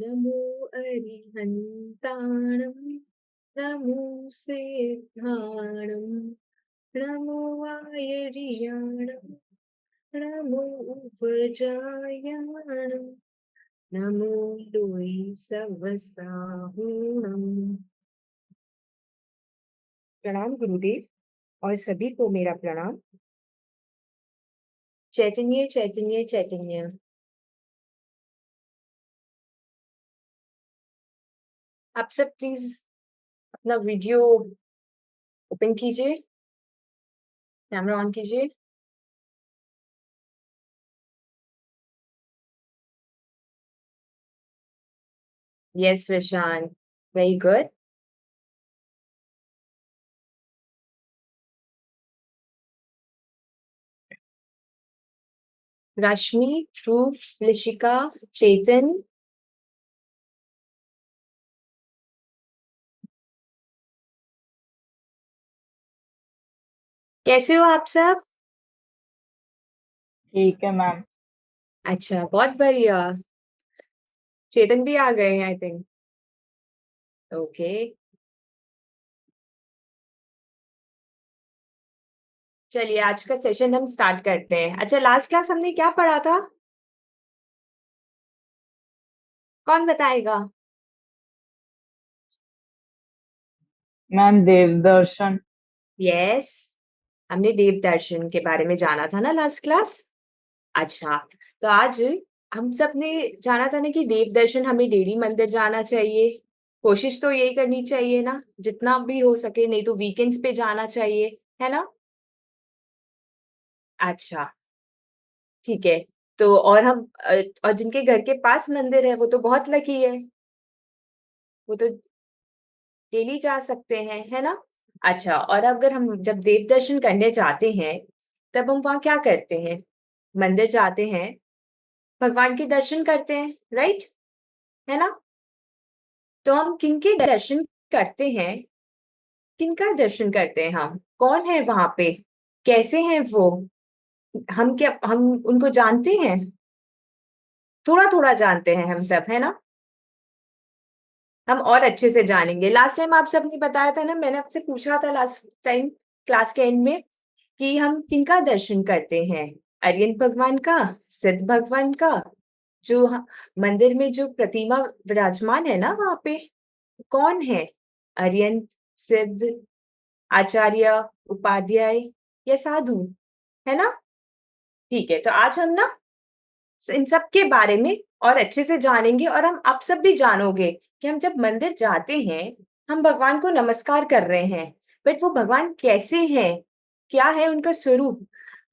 नमो अरिहन्ताणं नमो सिद्धाणं नमो आयर्याणं नमो उपजायाणं नमो लोई सवसाहुणम्। प्रणाम गुरुदेव और सभी को मेरा प्रणाम। चैतन्य चैतन्य चैतन्य। आप सब प्लीज अपना वीडियो ओपन कीजिए, कैमरा ऑन कीजिए। Yes Vishan, very good. Rashmi, Dhruv, Lishika, Chetan, कैसे हो आप सब? ठीक है मैम। अच्छा, बहुत बढ़िया। चेतन भी आ गए हैं आई थिंक। ओके, चलिए आज का सेशन हम स्टार्ट करते हैं। अच्छा, लास्ट क्लास हमने क्या पढ़ा था? कौन बताएगा? मैम देवदर्शन। यस, हमने देव दर्शन के बारे में जाना था ना लास्ट क्लास। अच्छा, तो आज हम सब ने जाना था ना कि देव दर्शन हमें डेली मंदिर जाना चाहिए। कोशिश तो यही करनी चाहिए ना, जितना भी हो सके, नहीं तो वीकेंड्स पे जाना चाहिए, है ना? अच्छा, ठीक है। तो और और जिनके घर के पास मंदिर है वो तो बहुत लकी है, वो तो डेली जा सकते हैं, है ना? अच्छा, और अगर हम जब देव दर्शन करने जाते हैं तब हम वहां क्या करते हैं? मंदिर जाते हैं, भगवान के दर्शन करते हैं, राइट? है ना? तो हम किनके दर्शन करते हैं? किनका दर्शन करते हैं हम? कौन है वहां पे? कैसे हैं वो? हम उनको जानते हैं? थोड़ा थोड़ा जानते हैं हम सब, है ना? हम और अच्छे से जानेंगे। लास्ट टाइम आप सबने बताया था ना, मैंने आपसे पूछा था लास्ट टाइम क्लास के एंड में कि हम किनका दर्शन करते हैं? अरियंत भगवान का, सिद्ध भगवान का, जो मंदिर में जो प्रतिमा विराजमान है ना वहां पे, कौन है? अरियंत, सिद्ध, आचार्य, उपाध्याय या साधु, है ना? ठीक है, तो आज हम ना इन सब के बारे में और अच्छे से जानेंगे, और हम आप सब भी जानोगे कि हम जब मंदिर जाते हैं हम भगवान को नमस्कार कर रहे हैं, बट वो भगवान कैसे हैं, क्या है उनका स्वरूप,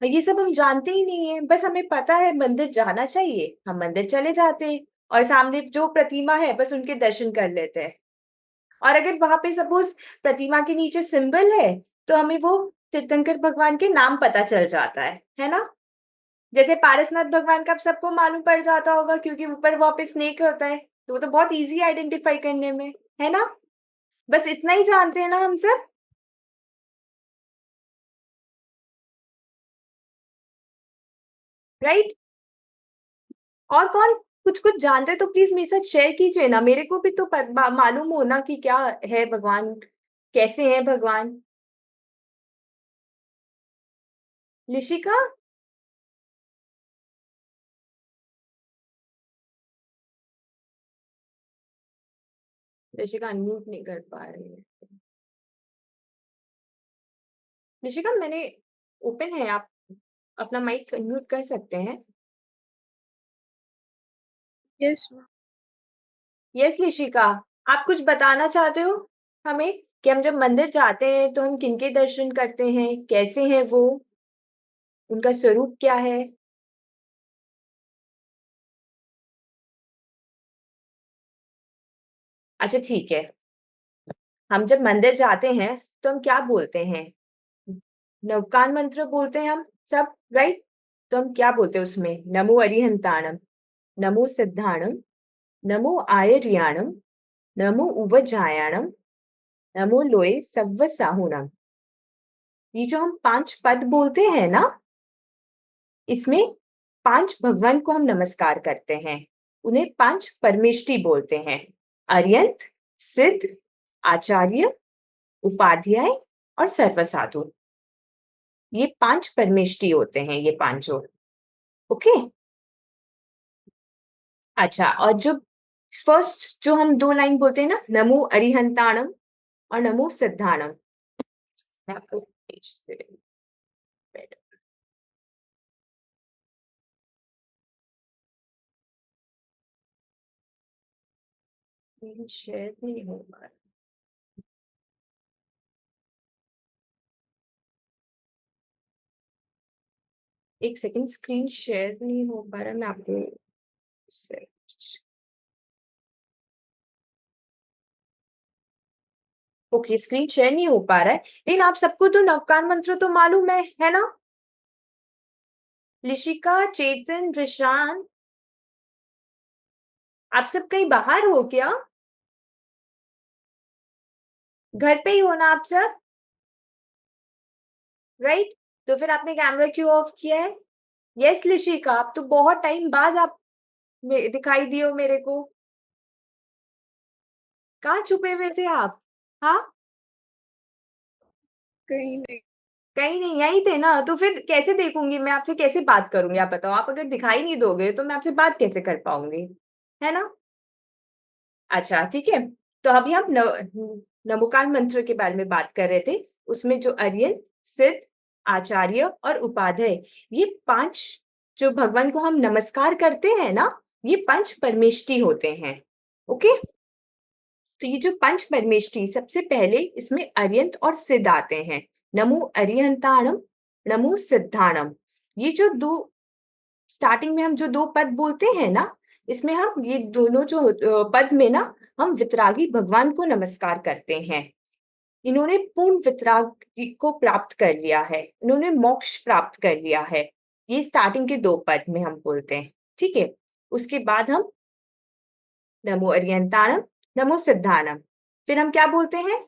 ये सब हम जानते ही नहीं है। बस हमें पता है मंदिर जाना चाहिए, हम मंदिर चले जाते हैं और सामने जो प्रतिमा है बस उनके दर्शन कर लेते हैं। और अगर वहां पे सपोज प्रतिमा के नीचे सिंबल है तो हमें वो तीर्थंकर भगवान के नाम पता चल जाता है ना? जैसे पारसनाथ भगवान का आप सबको मालूम पड़ जाता होगा क्योंकि ऊपर वहां पे स्नेक होता है, तो वो तो बहुत इजी आइडेंटिफाई करने में, है ना? बस इतना ही जानते हैं ना हम सब, राइट? और कौन कुछ कुछ जानते हैं तो प्लीज मेरे साथ शेयर कीजिए ना, मेरे को भी तो मालूम हो ना कि क्या है भगवान, कैसे है भगवान। लिशिका? लिशिका अनम्यूट नहीं कर पा रही है। निशिका, मैंने ओपन है, आप अपना माइक अनम्यूट कर सकते हैं। यस। यस लिशिका, आप कुछ बताना चाहते हो हमें कि हम जब मंदिर जाते हैं तो हम किनके दर्शन करते हैं, कैसे हैं वो, उनका स्वरूप क्या है? अच्छा ठीक है, हम जब मंदिर जाते हैं तो हम क्या बोलते हैं? नवकान मंत्र बोलते हैं हम सब, राइट? तो हम क्या बोलते हैं उसमें? नमो अरिहंताणम, नमो सिद्धाणम, नमो आयर्याणम, नमो उवजायाणम, नमो लोए सव्व साहुणम। ये जो हम 5 पद बोलते हैं ना, इसमें 5 भगवान को हम नमस्कार करते हैं। उन्हें पांच परमेष्टि बोलते हैं। अर्यंत, सिद्ध, आचार्य, उपाध्याय और सर्वसाधु। ये पांच परमेष्टि होते हैं, ये पांचों। ओके। अच्छा, और जो फर्स्ट जो हम दो लाइन बोलते हैं ना, नमो अरिहंताणम और नमो सिद्धाणम, मैं आपको पेज से शेयर नहीं होगा। एक सेकंड, स्क्रीन शेयर नहीं हो पा रहा, मैं आपको ओके, स्क्रीन शेयर नहीं हो पा रहा है, लेकिन आप सबको तो नवकार मंत्र तो मालूम है ना? लिशिका, चेतन, रिशान, आप सब कहीं बाहर हो क्या? घर पे ही हो ना आप सब? राइट? तो फिर आपने कैमरा क्यों ऑफ किया है? यस लिशिका, आप तो बहुत टाइम बाद आप दिखाई दिए हो मेरे को। कहाँ छुपे हुए थे आप? हाँ, कहीं नहीं। कहीं नहीं, यहीं थे ना, तो फिर कैसे देखूंगी मैं आपसे, कैसे बात करूंगी आप बताओ? आप अगर दिखाई नहीं दोगे तो मैं आपसे बात कैसे कर पाऊंगी, है ना? अच्छा ठीक है। तो अभी हम नमोकार मंत्र के बारे में बात कर रहे थे। उसमें जो अर्यन, सिद्ध, आचार्य और उपाध्याय, ये पांच जो भगवान को हम नमस्कार करते हैं ना, ये पंच परमेष्टि होते हैं। ओके। तो ये जो पंच परमेष्टि, सबसे पहले इसमें अर्यंत और सिद्ध आते हैं। नमो अरिहंताणम, नमो सिद्धाणम। ये जो दो स्टार्टिंग में हम जो दो पद बोलते हैं ना, इसमें हम ये दोनों जो पद में ना, हम वितरागी भगवान को नमस्कार करते हैं। इन्होंने पूर्ण वितराग को प्राप्त कर लिया है, इन्होंने मोक्ष प्राप्त कर लिया है। ये स्टार्टिंग के दो पद में हम बोलते हैं। ठीक है। उसके बाद हम नमो अर्यंताणम, नमो सिद्धाणम। फिर हम क्या बोलते हैं?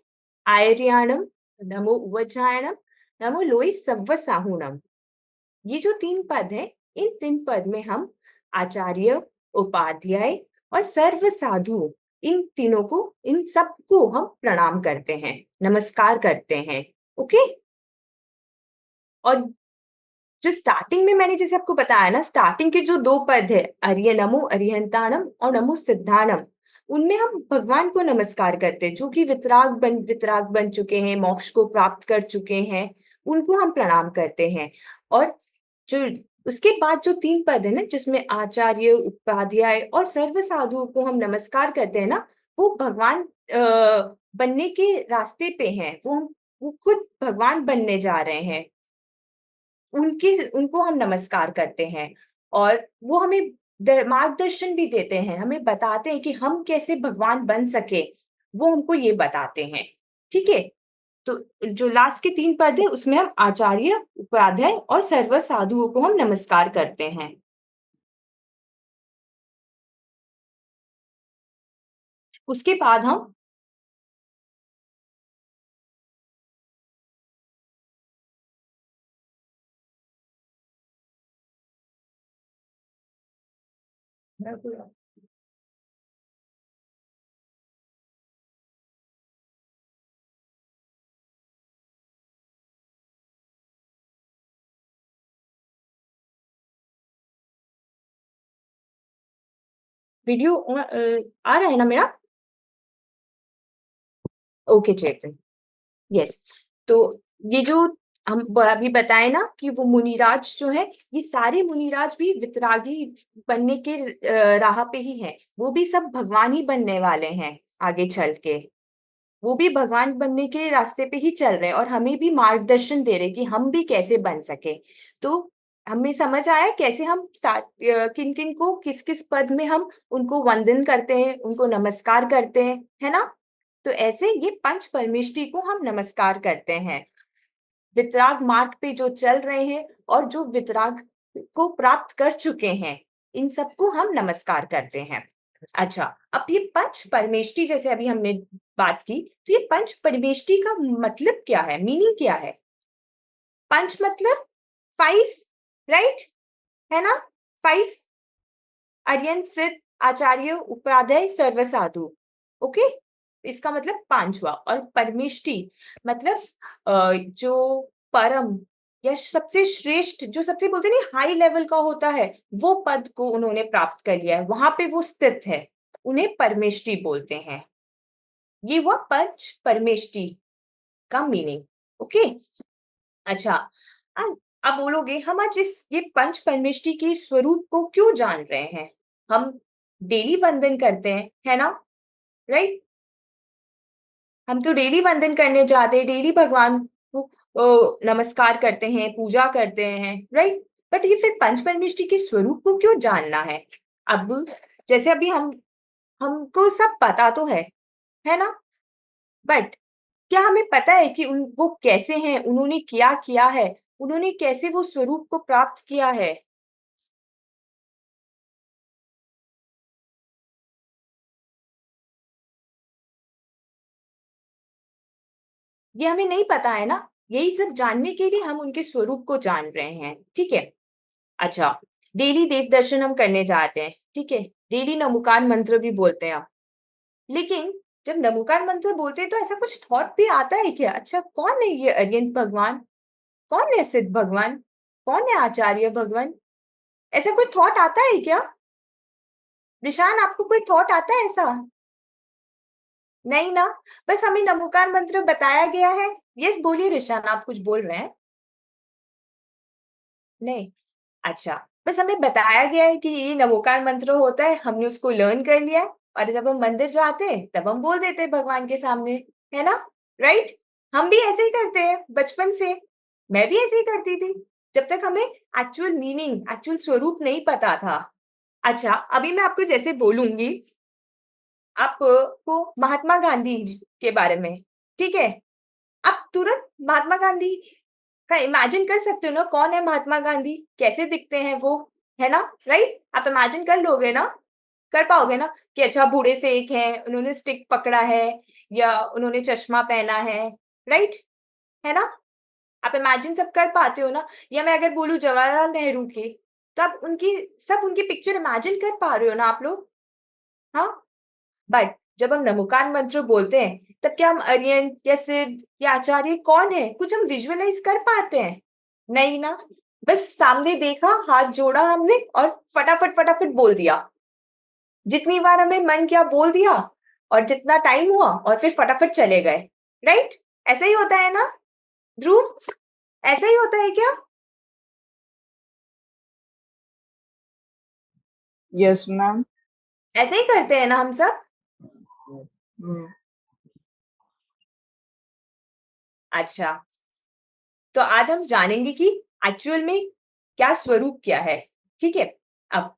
आयर्याणम, नमो उवचायणम, नमो लोई सव्व साहुणम। ये जो तीन पद है, इन तीन पद में हम आचार्य, उपाध्याय और सर्व साधु, इन तीनों को, इन सबको हम प्रणाम करते हैं, नमस्कार करते हैं। ओके। और जो स्टार्टिंग में मैंने जैसे आपको बताया ना, स्टार्टिंग के जो दो पद है, अर्य नमो अरिहंताणम और नमो सिद्धाणम, उनमें हम भगवान को नमस्कार करते हैं, जो कि वितराग बन चुके हैं, मोक्ष को प्राप्त कर चुके हैं, उनको हम प्रणाम करते हैं। और जो उसके बाद जो तीन पद है ना, जिसमें आचार्य, उपाध्याय और सर्व साधुओं को हम नमस्कार करते हैं ना, वो भगवान बनने के रास्ते पे हैं, वो खुद भगवान बनने जा रहे हैं। उनके उनको हम नमस्कार करते हैं, और वो हमें मार्गदर्शन भी देते हैं, हमें बताते हैं कि हम कैसे भगवान बन सके, वो हमको ये बताते हैं। ठीक है। तो जो लास्ट के तीन पद है, उसमें हम आचार्य, उपाध्याय और सर्व साधुओं को हम नमस्कार करते हैं। उसके बाद हम वीडियो आ रहा है ना मेरा? ओके चेतन। यस। तो ये जो हम अभी बताए ना कि वो मुनिराज जो है, ये सारे मुनिराज भी वितरागी बनने के राह पे ही हैं। वो भी सब भगवान ही बनने वाले हैं आगे चल के। वो भी भगवान बनने के रास्ते पे ही चल रहे हैं, और हमें भी मार्गदर्शन दे रहे हैं कि हम भी कैसे बन सके। तो हमें समझ आया कैसे हम किन किन को किस किस पद में हम उनको वंदन करते हैं, उनको नमस्कार करते हैं, है ना? तो ऐसे ये पंच परमेष्टि को हम नमस्कार करते हैं, वितराग मार्ग पे जो चल रहे हैं और जो वितराग को प्राप्त कर चुके हैं, इन सबको हम नमस्कार करते हैं। अच्छा, अब ये पंच परमेष्टि जैसे अभी हमने बात की, तो ये पंच परमेष्टि का मतलब क्या है, मीनिंग क्या है? पंच मतलब फाइव, राइट? है ना? फाइव, अर्यन, सिद्ध, आचार्य उपाध्याय सर्वसाधु। ओके, इसका मतलब पांचवा। और परमेष्टि मतलब जो परम या सबसे श्रेष्ठ, जो सबसे बोलते नहीं हाई लेवल का होता है, वो पद को उन्होंने प्राप्त कर लिया है, वहां पे वो स्थित है, उन्हें परमेष्टि बोलते हैं। ये हुआ पंच परमेष्टि का मीनिंग। ओके, अच्छा। अब अब बोलोगे हम आज इस ये पंच परमेष्टि के स्वरूप को क्यों जान रहे हैं? हम डेली वंदन करते हैं, है ना? राइट, हम तो डेली वंदन करने जाते हैं, डेली भगवान को नमस्कार करते हैं, पूजा करते हैं, राइट। बट ये फिर पंच परमेष्टि के स्वरूप को क्यों जानना है? अब जैसे अभी हमको सब पता तो है ना? बट क्या हमें पता है कि वो कैसे हैं, उन्होंने क्या किया है, उन्होंने कैसे वो स्वरूप को प्राप्त किया है? ये हमें नहीं पता है ना। यही सब जानने के लिए हम उनके स्वरूप को जान रहे हैं, ठीक है। अच्छा, डेली देव दर्शन हम करने जाते हैं, ठीक है, डेली नमोकार मंत्र भी बोलते हैं आप। लेकिन जब नमोकार मंत्र बोलते हैं तो ऐसा कुछ थॉट भी आता है क्या? अच्छा, कौन है ये अरिहंत भगवान, कौन है सिद्ध भगवान, कौन है आचार्य भगवान? ऐसा कोई थॉट आता है क्या? निशान, आपको कोई थॉट आता है ऐसा? नहीं ना। बस हमें नमोकार मंत्र बताया गया है। यस, बोलिए ऋषान, आप कुछ बोल रहे हैं? नहीं। अच्छा, बस हमें बताया गया है कि ये नमोकार मंत्र होता है, हमने उसको लर्न कर लिया है, और जब हम मंदिर जाते हैं तब हम बोल देते हैं भगवान के सामने, है ना? राइट। हम भी ऐसे ही करते हैं बचपन से। मैं भी ऐसे ही करती थी, जब तक हमें एक्चुअल मीनिंग, एक्चुअल स्वरूप नहीं पता था। अच्छा, अभी मैं आपको जैसे बोलूंगी, आपको महात्मा गांधी जी के बारे में, ठीक है, आप तुरंत महात्मा गांधी का इमेजिन कर सकते हो ना? कौन है महात्मा गांधी, कैसे दिखते हैं वो, है ना? राइट, आप इमेजिन कर लोगे ना, कर पाओगे ना कि अच्छा बूढ़े से एक हैं, उन्होंने स्टिक पकड़ा है, या उन्होंने चश्मा पहना है, राइट, है ना? आप इमेजिन सब कर पाते हो ना? या मैं अगर बोलूं जवाहरलाल नेहरू की, तो आप उनकी सब उनकी पिक्चर इमेजिन कर पा रहे हो ना आप लोग? हाँ। बट जब हम नमोकार मंत्र बोलते हैं, तब क्या हम अरिहंत या सिद्ध या आचार्य कौन है, कुछ हम विजुअलाइज कर पाते हैं? नहीं ना। बस सामने देखा, हाथ जोड़ा हमने और फटाफट फटाफट बोल दिया, जितनी बार हमें मन किया बोल दिया, और जितना टाइम हुआ और फिर फटाफट चले गए। राइट, ऐसा ही होता है ना ध्रुव? ऐसा ही होता है क्या? Yes, ma'am. ऐसे ही करते हैं ना हम सब? Mm. अच्छा, तो आज हम जानेंगे कि एक्चुअल में क्या स्वरूप क्या है, ठीक है। अब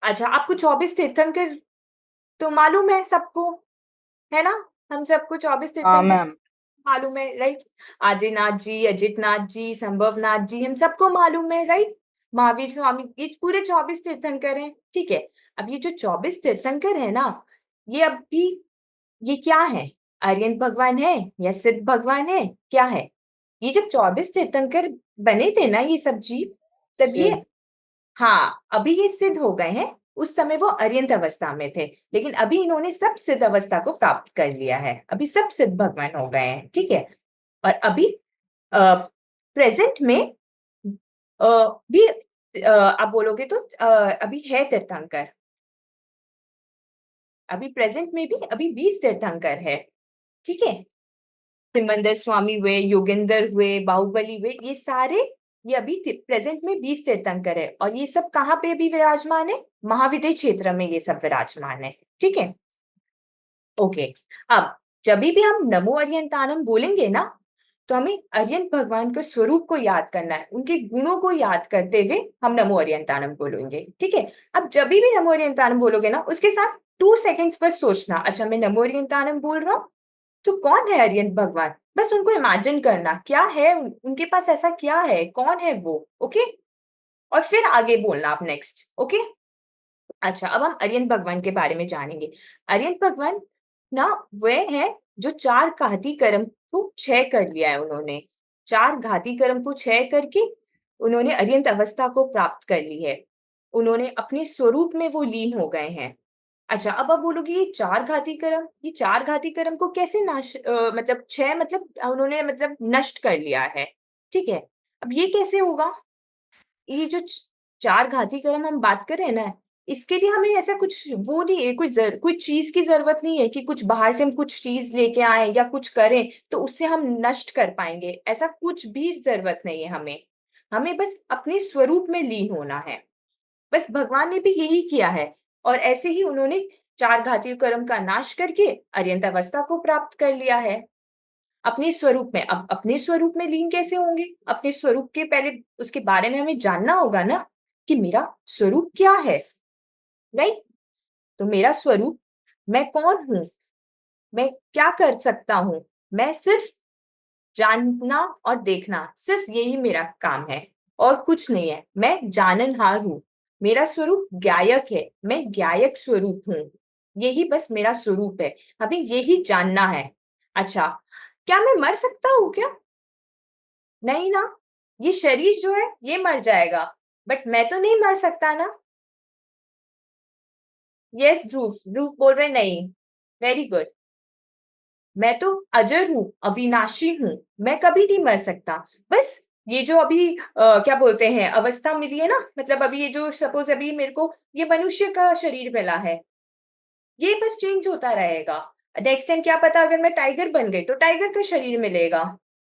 अच्छा, आपको 24 तीर्थंकर तो मालूम है सबको, है ना? हम सबको 24 हाँ तीर्थंकर मैम। मालूम है, राइट? आदिनाथ जी, अजितनाथ जी, संभवनाथ जी, हम सबको मालूम है, राइट? महावीर स्वामी, ये पूरे 24 तीर्थंकर हैं, ठीक है। अब ये जो 24 तीर्थंकर है ना, ये अभी ये क्या है? आर्यन भगवान है या सिद्ध भगवान है, क्या है? ये जब 24 तीर्थंकर बने थे ना ये सब जीव, तब ये, सिद्ध। हाँ, अभी ये सिद्ध हो गए हैं। उस समय वो अर्यंत अवस्था में थे, लेकिन अभी इन्होंने सब सिद्ध अवस्था को प्राप्त कर लिया है, अभी सब सिद्ध भगवान हो गए हैं, ठीक है। और अभी प्रेजेंट में भी आप बोलोगे तो अभी है तीर्थंकर, अभी प्रेजेंट में भी अभी 20 तीर्थंकर है, ठीक है। सिमंदर स्वामी हुए, योगेंद्र हुए, बाहुबली हुए, ये सारे, ये अभी प्रेजेंट में 20 तीर्थंकर है, और ये सब कहाँ पे अभी विराजमान है? महाविद्य क्षेत्र में ये सब विराजमान है, ठीक है। ओके, अब जब भी हम नमो अर्यंतानम बोलेंगे ना, तो हमें अर्यंत भगवान के स्वरूप को याद करना है, उनके गुणों को याद करते हुए हम नमो अर्यंतानम बोलेंगे, ठीक है। अब जब भी नमो अर्यंतानम बोलोगे ना, उसके साथ 2 सेकेंड्स पर सोचना, अच्छा मैं नमो अर्यंतानम बोल रहा हूँ, तो कौन है अरिहंत भगवान? बस उनको इमेजिन करना, क्या है उनके पास, ऐसा क्या है, कौन है वो, ओके। और फिर आगे बोलना आप नेक्स्ट, ओके। अच्छा, अब हम अरिहंत भगवान के बारे में जानेंगे। अरिहंत भगवान ना वह है जो 4 घाती कर्म को क्षय कर लिया है उन्होंने। 4 घाती कर्म को क्षय करके उन्होंने अरिहंत अवस्था को प्राप्त कर ली है। उन्होंने अपने स्वरूप में वो लीन हो गए हैं। अच्छा, अब आप बोलोगे ये चार घाती कर्म को कैसे मतलब 6 मतलब उन्होंने मतलब नष्ट कर लिया है, ठीक है? अब ये कैसे होगा? ये जो 4 घाती कर्म हम बात कर रहे हैं ना, इसके लिए हमें ऐसा कुछ वो नहीं है, कोई चीज़ की ज़रूरत नहीं है कि कुछ बाहर से हम कुछ चीज़ लेके आएँ या कुछ करें, तो उससे हम नष्ट कर पाएँगे, ऐसा कुछ भी ज़रूरत नहीं है हमें। हमें बस अपने स्वरूप में लीन होना है। बस भगवान ने भी यही किया है और ऐसे ही उन्होंने 4 घातीय कर्म का नाश करके अर्यंत अवस्था को प्राप्त कर लिया है। अपने स्वरूप में अब अपने स्वरूप में लीन कैसे होंगे? अपने स्वरूप के पहले उसके बारे में हमें जानना होगा ना कि मेरा स्वरूप क्या है, राइट? तो मेरा स्वरूप मैं कौन हूँ? मैं क्या कर सकता हूँ? मैं सिर्फ जानना और देखना, सिर्फ यही मेरा काम है और कुछ नहीं है। मैं जाननहार हूँ। मेरा स्वरूप ज्ञायक है, मैं ज्ञायक स्वरूप हूँ। यही बस मेरा स्वरूप है। हमें यही जानना है। अच्छा, क्या मैं मर सकता हूँ क्या? नहीं ना। ये शरीर जो है ये मर जाएगा, बट मैं तो नहीं मर सकता ना। यस ध्रुव, ध्रुव बोल रहे नहीं। Very good. मैं तो अजर हूँ, अविनाशी हूँ, मैं कभी नहीं मर सकता। बस ये जो अभी क्या बोलते हैं अवस्था मिली है ना, मतलब अभी ये जो सपोज अभी मेरे को ये मनुष्य का शरीर मिला है, ये बस चेंज होता रहेगा। नेक्स्ट टाइम क्या पता अगर मैं टाइगर बन गई तो टाइगर का शरीर मिलेगा।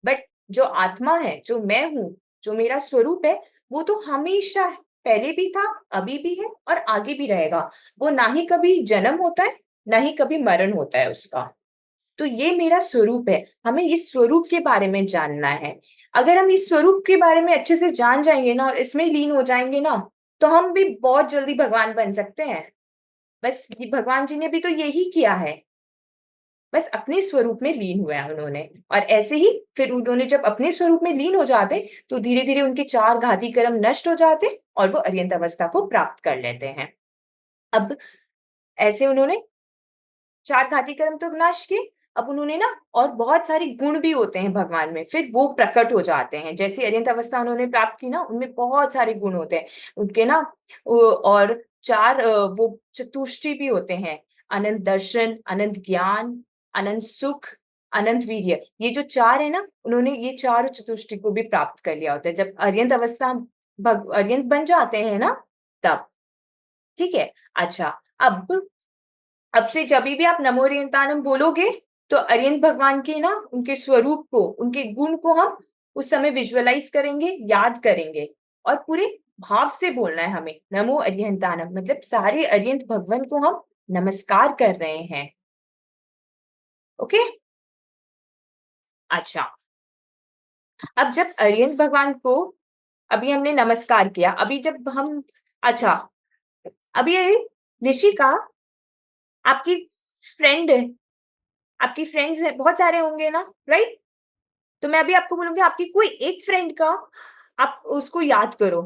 बट जो आत्मा है, जो मैं हूँ, जो मेरा स्वरूप है, वो तो हमेशा पहले भी था, अभी भी है और आगे भी रहेगा। वो ना ही कभी जन्म होता है, ना ही कभी मरण होता है उसका। तो ये मेरा स्वरूप है। हमें इस स्वरूप के बारे में जानना है। अगर हम इस स्वरूप के बारे में अच्छे से जान जाएंगे ना और इसमें लीन हो जाएंगे ना, तो हम भी बहुत जल्दी भगवान बन सकते हैं। बस ये भगवान जी ने भी तो यही किया है। बस अपने स्वरूप में लीन हुआ है उन्होंने। और ऐसे ही फिर उन्होंने जब अपने स्वरूप में लीन हो जाते, तो धीरे धीरे उनके 4 घाती कर्म नष्ट हो जाते और वो अर्यंत अवस्था को प्राप्त कर लेते हैं। अब ऐसे उन्होंने 4 घाती कर्म तो नाश किए। अब उन्होंने ना और बहुत सारे गुण भी होते हैं भगवान में, फिर वो प्रकट हो जाते हैं। जैसे अर्यंत अवस्था उन्होंने प्राप्त की ना, उनमें बहुत सारे गुण होते हैं उनके ना। और 4 वो चतुष्टय भी होते हैं। अनंत दर्शन, अनंत ज्ञान, अनंत सुख, अनंत वीर्य। ये जो 4 है ना, उन्होंने ये चारों चतुष्टय को भी प्राप्त कर लिया होता है जब अर्यंत अवस्था अर्यंत बन जाते हैं ना, तब। ठीक है। अच्छा, अब से जभी भी आप नमो अरिहंताणम बोलोगे, तो अरिहंत भगवान के ना उनके स्वरूप को, उनके गुण को हम उस समय विजुअलाइज करेंगे, याद करेंगे और पूरे भाव से बोलना है हमें। नमो अरिहंताणम मतलब सारे अरिहंत भगवान को हम नमस्कार कर रहे हैं। ओके। अच्छा, अब जब अरिहंत भगवान को अभी हमने नमस्कार किया, अभी जब हम अच्छा, अभी ये निशिका आपकी फ्रेंड है, आपकी फ्रेंड्स है, बहुत सारे होंगे ना, राइट? तो मैं अभी आपको बोलूँगी आपकी कोई एक फ्रेंड का आप उसको याद करो।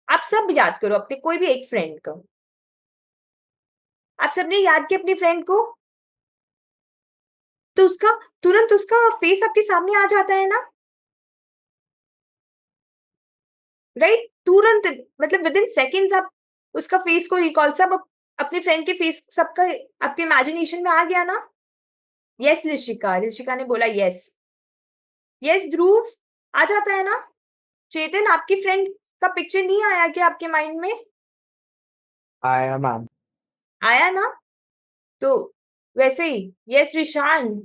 आप सब याद करो अपने कोई भी एक फ्रेंड को। आप सबने याद किया अपनी फ्रेंड को, तो उसका तुरंत उसका फेस आपके सामने आ जाता है ना, राइट? तुरंत मतलब विदिन सेकंड्स आप उसका फेस को रिकॉल सब अपने फ्रेंड के फेस सबका आपके इमेजिनेशन में आ गया ना? यस ऋषिका, ऋषिका ने बोला यस। यस ध्रुव, आ जाता है ना? चेतन आपकी फ्रेंड का पिक्चर नहीं आया क्या आपके माइंड में? आया मैम। आया ना? तो वैसे ही यस ऋषान,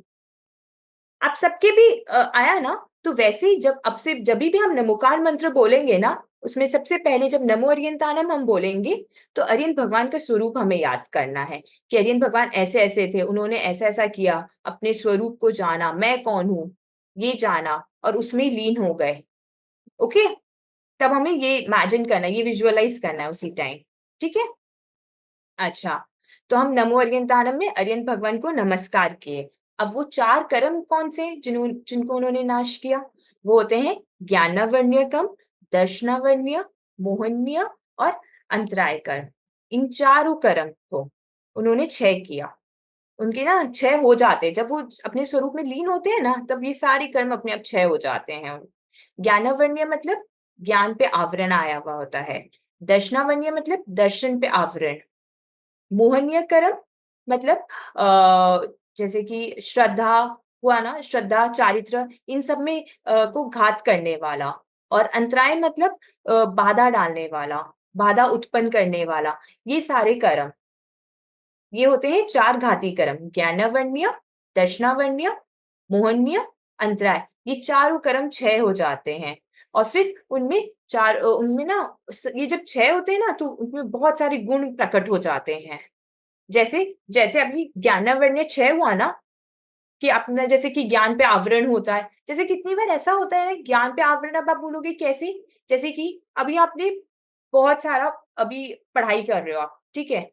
आप सबके भी आया ना? तो वैसे ही जब अब से जभी भी हम नमोकार मंत्र बोलेंगे ना, उसमें सबसे पहले जब नमो अरियंतानम हम बोलेंगे, तो अरियंत भगवान का स्वरूप हमें याद करना है कि अरियंत भगवान ऐसे-ऐसे थे, उन्होंने ऐसा-ऐसा किया, अपने स्वरूप को जाना, मैं कौन हूँ, ये जाना और उसमें लीन हो गए। ओके? तब हमें ये इमेजिन करना है, ये विजुअलाइज़ करना है उसी टाइम। ठीक है? अच्छा, तो हम नमो अर्यंताणम में अर्यंत भगवान को नमस्कार किए। अब वो 4 कर्म कौन से जिनको उन्होंने नाश किया? वो होते हैं ज्ञानावर्ण्यकम, दर्शनावर्ण्य, मोहन्य और अंतराय कर्म। इन चारों कर्म को उन्होंने क्षय किया। उनके ना क्षय हो जाते हैं, जब वो अपने स्वरूप में लीन होते हैं ना, तब ये सारे कर्म अपने आप क्षय हो जाते हैं। ज्ञानावर्ण्य मतलब ज्ञान पे आवरण आया हुआ होता है। दर्शनावन्य मतलब दर्शन पे आवरण। मोहनीय कर्म मतलब जैसे कि श्रद्धा हुआ ना, श्रद्धा चारित्र इन सब में को घात करने वाला। और अंतराय मतलब बाधा डालने वाला, बाधा उत्पन्न करने वाला। ये सारे कर्म, ये होते हैं चार घाती कर्म, ज्ञानावन्य, दर्शनावन्य, मोहन्य, अंतराय। ये चारों कर्म 6 हो जाते हैं। और फिर उनमें ना ये जब 6 होते हैं ना तो उनमें बहुत सारे गुण प्रकट हो जाते हैं। जैसे जैसे अभी ज्ञानावन्य 6 हुआ ना, कि अपना जैसे कि ज्ञान पे आवरण होता है। जैसे कितनी बार ऐसा होता है ना, ज्ञान पे आवरण, अब आप बोलोगे कैसे? जैसे कि अभी आपने बहुत सारा अभी पढ़ाई कर रहे हो आप, ठीक है?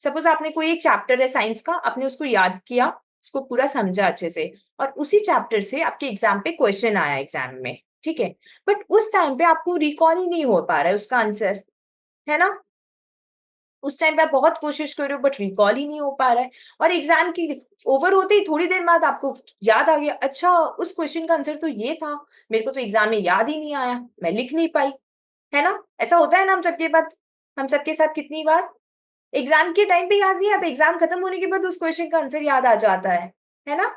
सपोज आपने कोई एक चैप्टर है साइंस का, आपने उसको याद किया, उसको पूरा समझा अच्छे से, और उसी चैप्टर से आपके एग्जाम पे क्वेश्चन आया एग्जाम में, ठीक है? बट उस टाइम पे आपको रिकॉल ही नहीं हो पा रहा है उसका आंसर, है ना? उस टाइम पे आप बहुत कोशिश कर रहे हो बट रिकॉल ही नहीं हो पा रहा है। और एग्जाम की ओवर होते ही थोड़ी देर बाद आपको याद आ गया, अच्छा उस क्वेश्चन का आंसर तो ये था, मेरे को तो एग्जाम में याद ही नहीं आया, मैं लिख नहीं पाई, है ना? ऐसा होता है ना हम सबके साथ कितनी बार। एग्जाम के टाइम पे याद नहीं आता, एग्जाम खत्म होने के बाद उस क्वेश्चन का आंसर याद आ जाता है ना?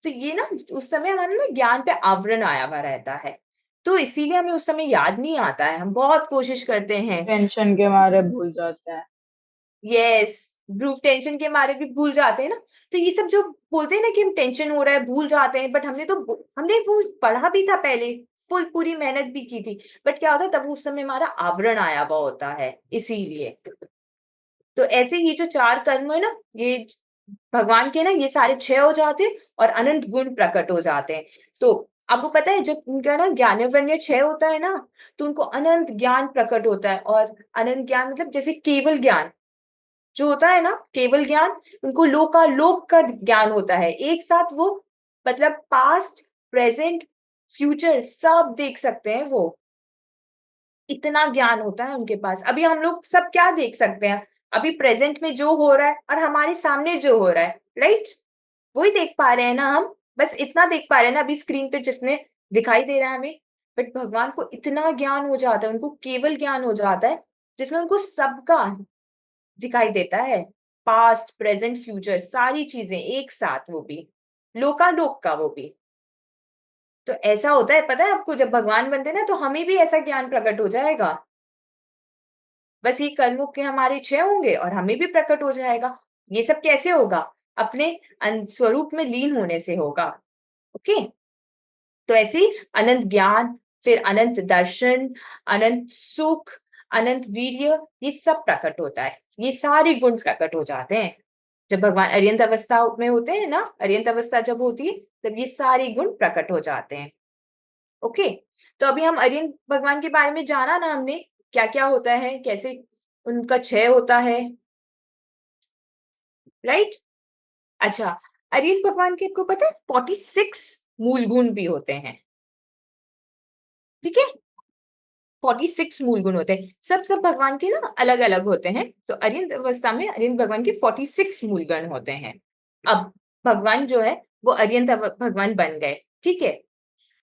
तो ये ना, उस समय हमारा ना ज्ञान पे आवरण आया हुआ रहता है, तो इसीलिए हमें उस समय याद नहीं आता है, हम बहुत कोशिश करते हैं। टेंशन के मारे भूल जाते हैं। यस, ग्रुप टेंशन के मारे भी भूल जाते हैं ना। तो ये सब जो बोलते हैं ना कि हम टेंशन हो रहा है भूल जाते हैं, बट हमने वो पढ़ा भी था पहले, फुल पूरी मेहनत भी की थी, बट क्या होता है तब उस समय हमारा आवरण आया हुआ होता है, इसीलिए। तो ऐसे ये जो चार कर्म है ना, ये भगवान के ना ये सारे 6 हो जाते हैं और अनंत गुण प्रकट हो जाते हैं। तो आपको पता है जब उनका ना ज्ञानवर्ण्य 6 होता है ना, तो उनको अनंत ज्ञान प्रकट होता है। और अनंत ज्ञान मतलब जैसे केवल ज्ञान जो होता है ना, केवल ज्ञान, उनको लोक का ज्ञान होता है एक साथ। वो मतलब पास्ट, प्रेजेंट, फ्यूचर सब देख सकते हैं वो, इतना ज्ञान होता है उनके पास। अभी हम लोग सब क्या देख सकते हैं? अभी प्रेजेंट में जो हो रहा है और हमारे सामने जो हो रहा है, राइट? वही देख पा रहे हैं ना हम, बस इतना देख पा रहे हैं ना अभी स्क्रीन पे जिसने दिखाई दे रहा है हमें। बट भगवान को इतना ज्ञान हो जाता है, उनको केवल ज्ञान हो जाता है, जिसमें उनको सबका दिखाई देता है, पास्ट, प्रेजेंट, फ्यूचर सारी चीजें एक साथ, वो भी लोकालोक का वो भी। तो ऐसा होता है, पता है आपको, जब भगवान बनते हैं ना तो हमें भी ऐसा ज्ञान प्रकट हो जाएगा। बस ये कर्मों के हमारे 6 होंगे और हमें भी प्रकट हो जाएगा। ये सब कैसे होगा? अपने स्वरूप में लीन होने से होगा। ओके? तो ऐसे ही अनंत ज्ञान, फिर अनंत दर्शन, अनंत सुख, अनंत वीर्य, ये सब प्रकट होता है। ये सारे गुण प्रकट हो जाते हैं जब भगवान अर्यंत अवस्था में होते हैं ना, अर्यंत अवस्था जब होती है तब ये सारे गुण प्रकट हो जाते हैं। ओके? तो अभी हम अर्यंत भगवान के बारे में जाना ना हमने, क्या क्या होता है, कैसे उनका क्षय होता है, राइट? अच्छा, अर्यंत भगवान के को पता है 46 मूल गुण भी होते हैं, ठीक है? 46 मूल गुण होते हैं, सब भगवान के ना अलग अलग होते हैं। तो अर्यंत अवस्था में अर्यंत भगवान के 46 मूल गुण होते हैं। अब भगवान जो है वो अर्यंत भगवान बन गए, ठीक है?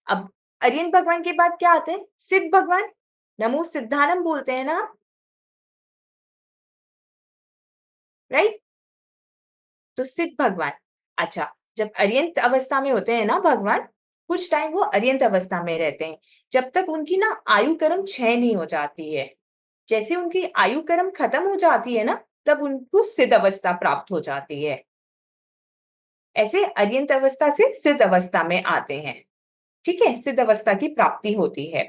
अब अर्यंत भगवान के बाद क्या आते हैं? सिद्ध भगवान, नमो सिद्धानम बोलते हैं ना, राइट? तो सिद्ध भगवान, अच्छा, जब अर्यंत अवस्था में होते हैं ना भगवान, कुछ टाइम वो अर्यंत अवस्था में रहते हैं, जब तक उनकी ना आयु कर्म क्षय नहीं हो जाती है। जैसे उनकी आयु कर्म खत्म हो जाती है ना, तब उनको सिद्ध अवस्था प्राप्त हो जाती है। ऐसे अर्यंत अवस्था से सिद्ध अवस्था में आते हैं, ठीक है? सिद्ध अवस्था की प्राप्ति होती है।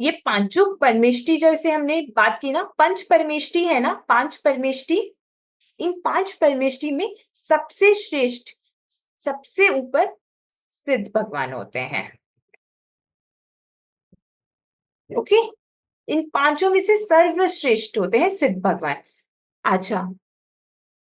ये पांचों परमेष्टि जैसे हमने बात की ना, पंच परमेष्टि है ना, 5 परमेष्टि, इन 5 परमेष्टि में सबसे श्रेष्ठ, सबसे ऊपर सिद्ध भगवान होते हैं। ओके? इन पांचों में से सर्वश्रेष्ठ होते हैं सिद्ध भगवान। अच्छा,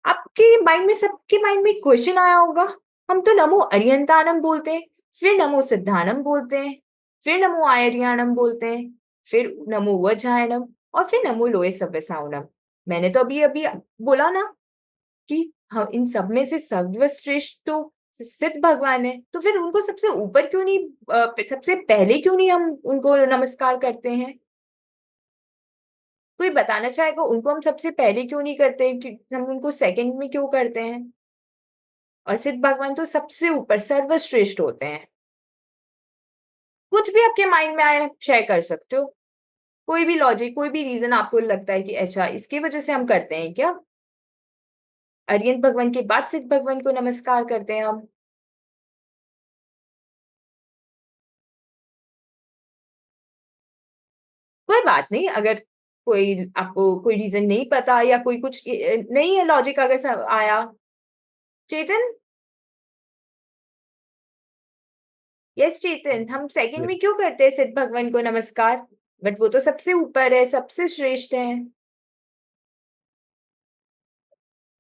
आपके माइंड में, सबके माइंड में क्वेश्चन आया होगा, हम तो नमो अरियंतानम बोलते हैं, फिर नमो सिद्धानम बोलते हैं, फिर नमो आयरियाणम बोलते हैं, फिर नमो वज्रायणम, और फिर नमो लोए सव्यसाउनम। मैंने तो अभी अभी बोला ना कि हम इन सब में से सर्वश्रेष्ठ तो सिद्ध भगवान है, तो फिर उनको सबसे ऊपर क्यों नहीं, सबसे पहले क्यों नहीं हम उनको नमस्कार करते हैं? कोई बताना चाहेगा उनको हम सबसे पहले क्यों नहीं करते, हम उनको सेकंड में क्यों करते हैं? और सिद्ध भगवान तो सबसे ऊपर सर्वश्रेष्ठ होते हैं। कुछ भी आपके माइंड में आए शेयर कर सकते हो, कोई भी लॉजिक, कोई भी रीजन आपको लगता है कि अच्छा इसकी वजह से हम करते हैं क्या? अरिहंत भगवान के बाद सिद्ध भगवान को नमस्कार करते हैं हम। कोई बात नहीं, अगर कोई आपको कोई रीजन नहीं पता या कोई कुछ नहीं है लॉजिक अगर आया। चेतन, यस चेतन, हम सेकंड में क्यों करते हैं सिद्ध भगवान को नमस्कार? बट वो तो सबसे ऊपर है, सबसे श्रेष्ठ है।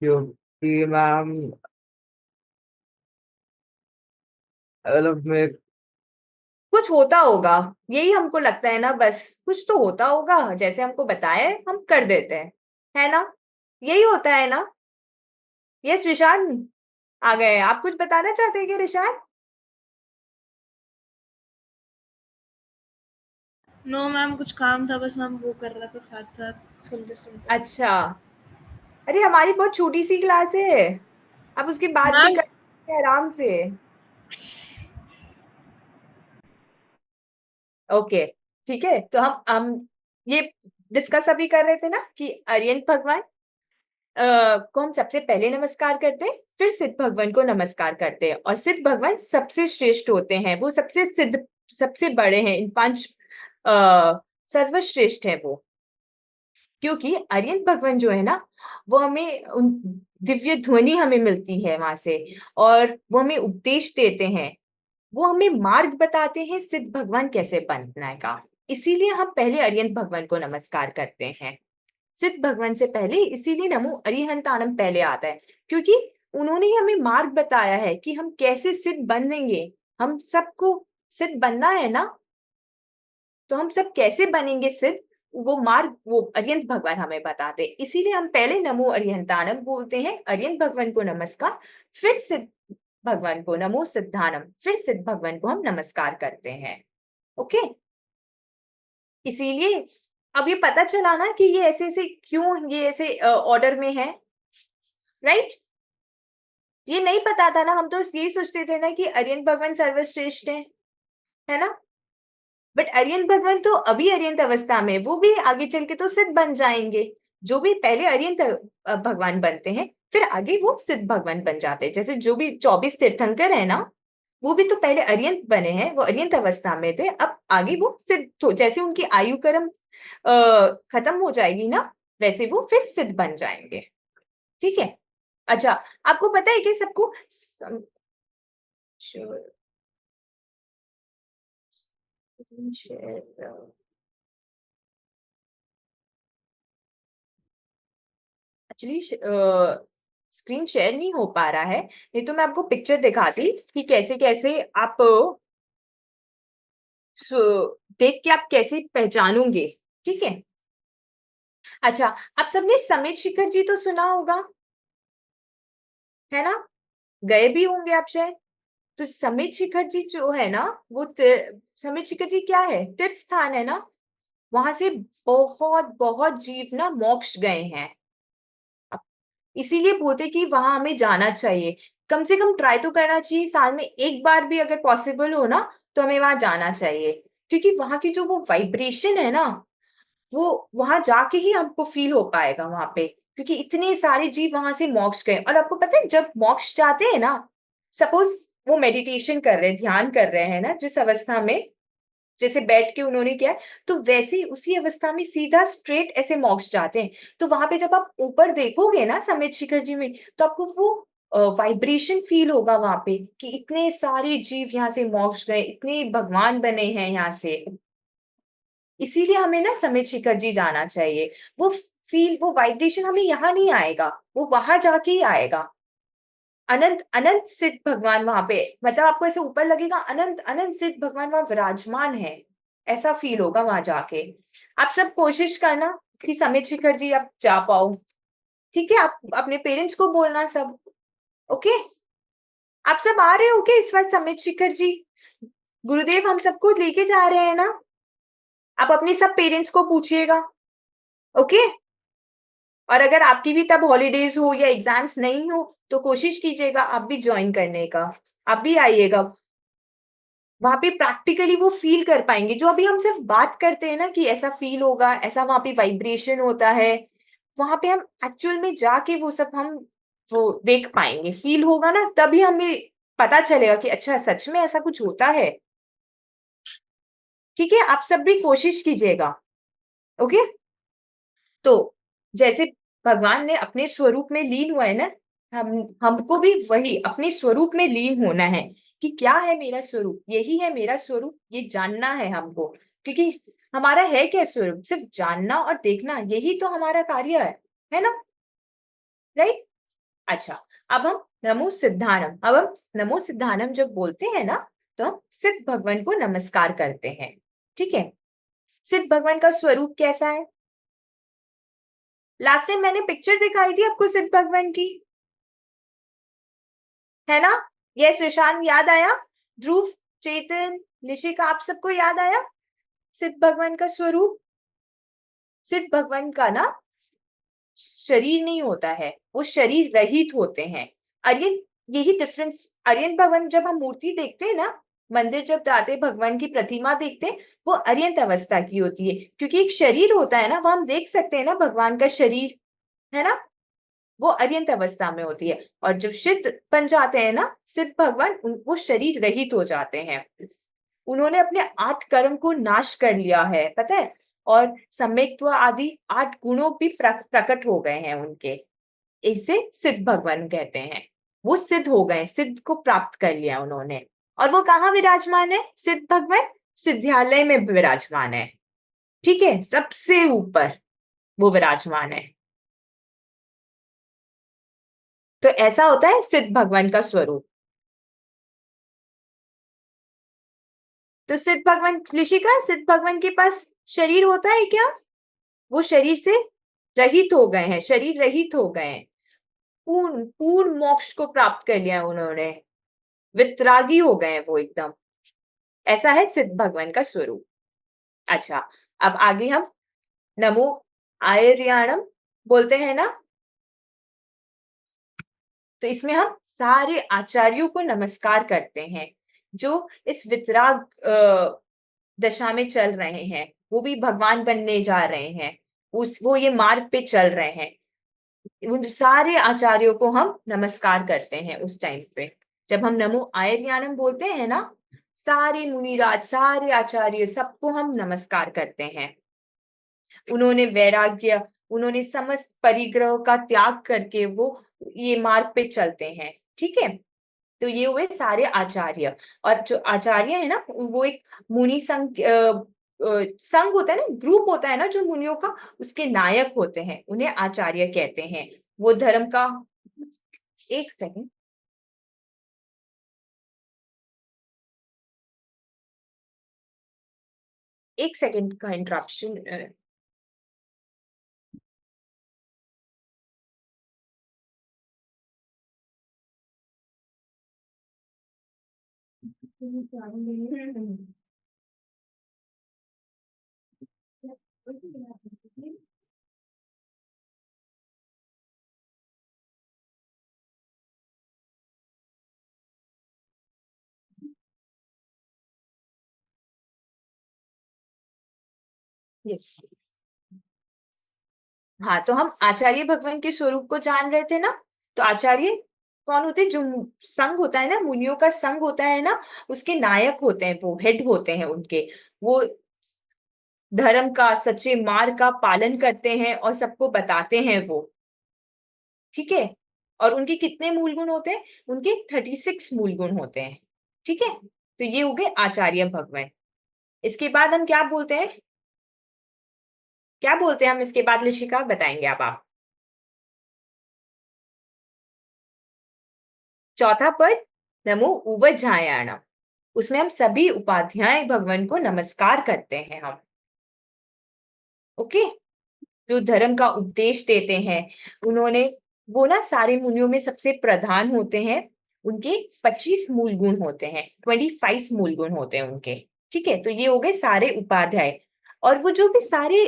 क्योंकि मैम मतलब मैं कुछ होता होगा, यही हमको लगता है ना, बस कुछ तो होता होगा, जैसे हमको बताया है हम कर देते हैं, है ना? यही होता है ना? यस रिशान, आ गए। आप कुछ बताना चाहते हैं क्या रिशान? नो मैम, कुछ काम था बस मैम, वो कर रहा था साथ साथ सुनते सुनते। अच्छा, अरे हमारी बहुत छोटी सी क्लास है, आप उसकी बात भी मैम कर सकते हैं आराम से। ओके, ठीक है, तो हम ये डिस्कस अभी कर रहे थे ना कि आर्यन भगवान को हम सबसे पहले नमस्कार करते हैं, फिर सिद्ध भगवान को नमस्कार करते हैं, और सिद्ध भगवान सबसे श्रेष्ठ होते हैं, वो सबसे सिद्ध, सबसे बड़े हैं, इन पांच सर्वश्रेष्ठ है वो। क्योंकि आर्यन भगवान जो है ना, वो हमें उन दिव्य ध्वनि हमें मिलती है वहां से, और वो हमें उपदेश देते हैं, वो हमें मार्ग बताते हैं सिद्ध भगवान कैसे बनना का। इसीलिए हम पहले अरिहंत भगवान को नमस्कार करते हैं, सिद्ध भगवान से पहले। इसीलिए नमो अरिहंताणम पहले आता है, क्योंकि उन्होंने ही हमें मार्ग बताया है कि हम कैसे सिद्ध बनेंगे। हम सबको सिद्ध बनना है ना, तो हम सब कैसे बनेंगे सिद्ध, वो मार्ग वो अरिहंत भगवान हमें बताते हैं। इसीलिए हम पहले नमो अरिहंताणम बोलते हैं, अरिहंत भगवान को नमस्कार, फिर सिद्ध भगवान को नमो सिद्धानम, फिर सिद्ध भगवान को हम नमस्कार करते हैं। ओके, इसीलिए अब ये पता चला ना कि ये ऐसे ऐसे क्यों, ये ऐसे ऑर्डर में है, राइट? ये नहीं पता था ना, हम तो यही सोचते थे ना कि आर्यन भगवान सर्वश्रेष्ठ है ना? बट आर्यन भगवान तो अभी अरियंत अवस्था में, वो भी आगे चल के तो सिद्ध बन जाएंगे। जो भी पहले अरियंत भगवान बनते हैं, फिर आगे वो सिद्ध भगवान बन जाते हैं। जैसे जो भी 24 तीर्थंकर है ना, वो भी तो पहले अरियंत बने हैं, वो अरियंत अवस्था में थे, अब आगे वो सिद्ध जैसे उनकी आयु कर्म खत्म हो जाएगी ना, वैसे वो फिर सिद्ध बन जाएंगे। ठीक है? अच्छा, आपको पता है कि सबको एक्चुअली स्क्रीन शेयर नहीं हो पा रहा है, नहीं तो मैं आपको पिक्चर दिखाती कि कैसे कैसे आप देख के आप कैसे पहचानोगे। ठीक है? अच्छा, आप सबने समित शिखर जी तो सुना होगा, है ना? गए भी होंगे आप शायद। तो समित शिखर जी जो है ना, वो समित शिखर जी क्या है, तीर्थ स्थान है ना, वहां से बहुत बहुत जीव ना मोक्ष गए हैं। इसीलिए बोलते कि वहां हमें जाना चाहिए, कम से कम ट्राई तो करना चाहिए, साल में एक बार भी अगर पॉसिबल हो ना, तो हमें वहां जाना चाहिए। क्योंकि वहां की जो वो वाइब्रेशन है ना, वो वहां जाके ही आपको फील हो पाएगा वहां पे, क्योंकि इतने सारे जीव वहां से मोक्ष गए। और आपको पता है जब मोक्ष जाते हैं ना, सपोज वो मेडिटेशन कर रहे हैं, ध्यान कर रहे हैं ना, जिस अवस्था में जैसे बैठ के उन्होंने किया है, तो वैसे ही उसी अवस्था में सीधा स्ट्रेट ऐसे मोक्ष जाते हैं। तो वहां पे जब आप ऊपर देखोगे ना समित शिखर जी में, तो आपको वो वाइब्रेशन फील होगा वहां पे कि इतने सारे जीव यहाँ से मोक्ष गए, इतने भगवान बने हैं यहाँ से। इसीलिए हमें ना समित शिखर जी जाना चाहिए। वो फील, वो वाइब्रेशन हमें यहाँ नहीं आएगा, वो वहां जाके ही आएगा। अनंत अनंत सिद्ध भगवान वहां पे, मतलब आपको ऐसे ऊपर लगेगा अनंत अनंत सिद्ध भगवान वहां विराजमान है, ऐसा फील होगा वहां जाके। आप सब कोशिश करना कि समित शिखर जी आप जा पाओ। ठीक है? आप अपने पेरेंट्स को बोलना सब। ओके, आप सब आ रहे हो क्या इस बार समित शिखर जी? गुरुदेव हम सबको लेके जा रहे हैं ना, आप अपने सब पेरेंट्स को पूछिएगा। ओके। और अगर आपकी भी तब हॉलीडेज हो या एग्जाम्स नहीं हो तो कोशिश कीजिएगा आप भी ज्वाइन करने का, आप भी आइएगा। वहां पे प्रैक्टिकली वो फील कर पाएंगे जो अभी हम सिर्फ बात करते हैं ना कि ऐसा फील होगा, ऐसा वहां पे वाइब्रेशन होता है, वहां पे हम एक्चुअल में जाके वो सब हम वो देख पाएंगे, फील होगा ना, तभी हमें पता चलेगा कि अच्छा सच में ऐसा कुछ होता है। ठीक है, आप सब भी कोशिश कीजिएगा। ओके। तो जैसे भगवान ने अपने स्वरूप में लीन हुआ है ना, हमको भी वही अपने स्वरूप में लीन होना है कि क्या है मेरा स्वरूप, यही है मेरा स्वरूप, ये जानना है हमको। क्योंकि हमारा है क्या स्वरूप, सिर्फ जानना और देखना, यही तो हमारा कार्य है ना, राइट। अच्छा, अब हम नमो सिद्धानम, अब हम नमो सिद्धानम जब बोलते हैं ना तो हम सिद्ध भगवान को नमस्कार करते हैं। ठीक है, सिद्ध भगवान का स्वरूप कैसा है? लास्ट टाइम मैंने पिक्चर दिखाई थी आपको सिद्ध भगवान की, है ना? यस ऋषान, याद आया? ध्रुव, चेतन, निशिका, आप सबको याद आया सिद्ध भगवान का स्वरूप? सिद्ध भगवान का ना शरीर नहीं होता है, वो शरीर रहित होते हैं। आर्यन, यही डिफरेंस। आर्यन भगवान जब हम मूर्ति देखते हैं ना, मंदिर जब जाते भगवान की प्रतिमा देखते हैं, वो अर्यंत अवस्था की होती है, क्योंकि एक शरीर होता है ना, वो हम देख सकते हैं ना भगवान का शरीर, है ना, वो अर्यंत अवस्था में होती है। और जब सिद्ध बन जाते हैं ना सिद्ध भगवान, वो शरीर रहित हो जाते हैं, उन्होंने अपने 8 कर्म को नाश कर लिया है, पता है, और सम्यक्त्व आदि 8 गुणों भी प्रकट हो गए हैं उनके, इसे सिद्ध भगवान कहते हैं। वो सिद्ध हो गए, सिद्ध को प्राप्त कर लिया उन्होंने। और वो कहाँ विराजमान है सिद्ध भगवान? सिद्धालय में विराजमान है। ठीक है, सबसे ऊपर वो विराजमान है। तो ऐसा होता है सिद्ध भगवान का स्वरूप। तो सिद्ध भगवान, ऋषिका, सिद्ध भगवान के पास शरीर होता है क्या? वो शरीर से रहित हो गए हैं, शरीर रहित हो गए हैं, पूर्ण पूर्ण मोक्ष को प्राप्त कर लिया उन्होंने, वितरागी हो गए हैं वो एकदम। ऐसा है सिद्ध भगवान का स्वरूप। अच्छा, अब आगे हम नमो आयर्याणम बोलते हैं ना, तो इसमें हम सारे आचार्यों को नमस्कार करते हैं जो इस वितराग दशा में चल रहे हैं, वो भी भगवान बनने जा रहे हैं, वो ये मार्ग पे चल रहे हैं। उन सारे आचार्यों को हम नमस्कार करते हैं उस टाइम पे, जब हम नमो आयर्याणम बोलते हैं ना, सारे मुनिराज, सारे आचार्य, सबको हम नमस्कार करते हैं। उन्होंने वैराग्य, उन्होंने समस्त परिग्रह का त्याग करके वो ये मार्ग पे चलते हैं। ठीक है, तो ये हुए सारे आचार्य। और जो आचार्य है ना, वो एक मुनि संघ संघ होता है ना, ग्रुप होता है ना जो मुनियों का, उसके नायक होते हैं, उन्हें आचार्य कहते हैं। वो धर्म का, एक सेकंड, एक सेकंड का इंटरप्शन। यस, हाँ, तो हम आचार्य भगवान के स्वरूप को जान रहे थे ना। तो आचार्य कौन होते हैं? जो संघ होता है ना, मुनियों का संघ होता है ना, उसके नायक होते हैं, वो हेड होते हैं उनके। वो धर्म का, सच्चे मार्ग का पालन करते हैं और सबको बताते हैं वो। ठीक है, और उनके कितने मूल गुण होते हैं? उनके 36 मूल गुण होते हैं। ठीक है, तो ये हो गए आचार्य भगवान। इसके बाद हम क्या बोलते हैं, क्या बोलते हैं हम इसके बाद? लिशिका बताएंगे अब आप। चौथा पद, नमो उवजायाणम, उसमें हम सभी उपाध्याय भगवान को नमस्कार करते हैं हम। ओके, जो धर्म का उपदेश देते हैं, उन्होंने, वो ना सारे मुनियों में सबसे प्रधान होते हैं। उनके 25 मूल गुण होते हैं, 25 मूल गुण होते हैं उनके। ठीक है, तो ये हो गए सारे उपाध्याय। और वो जो भी सारे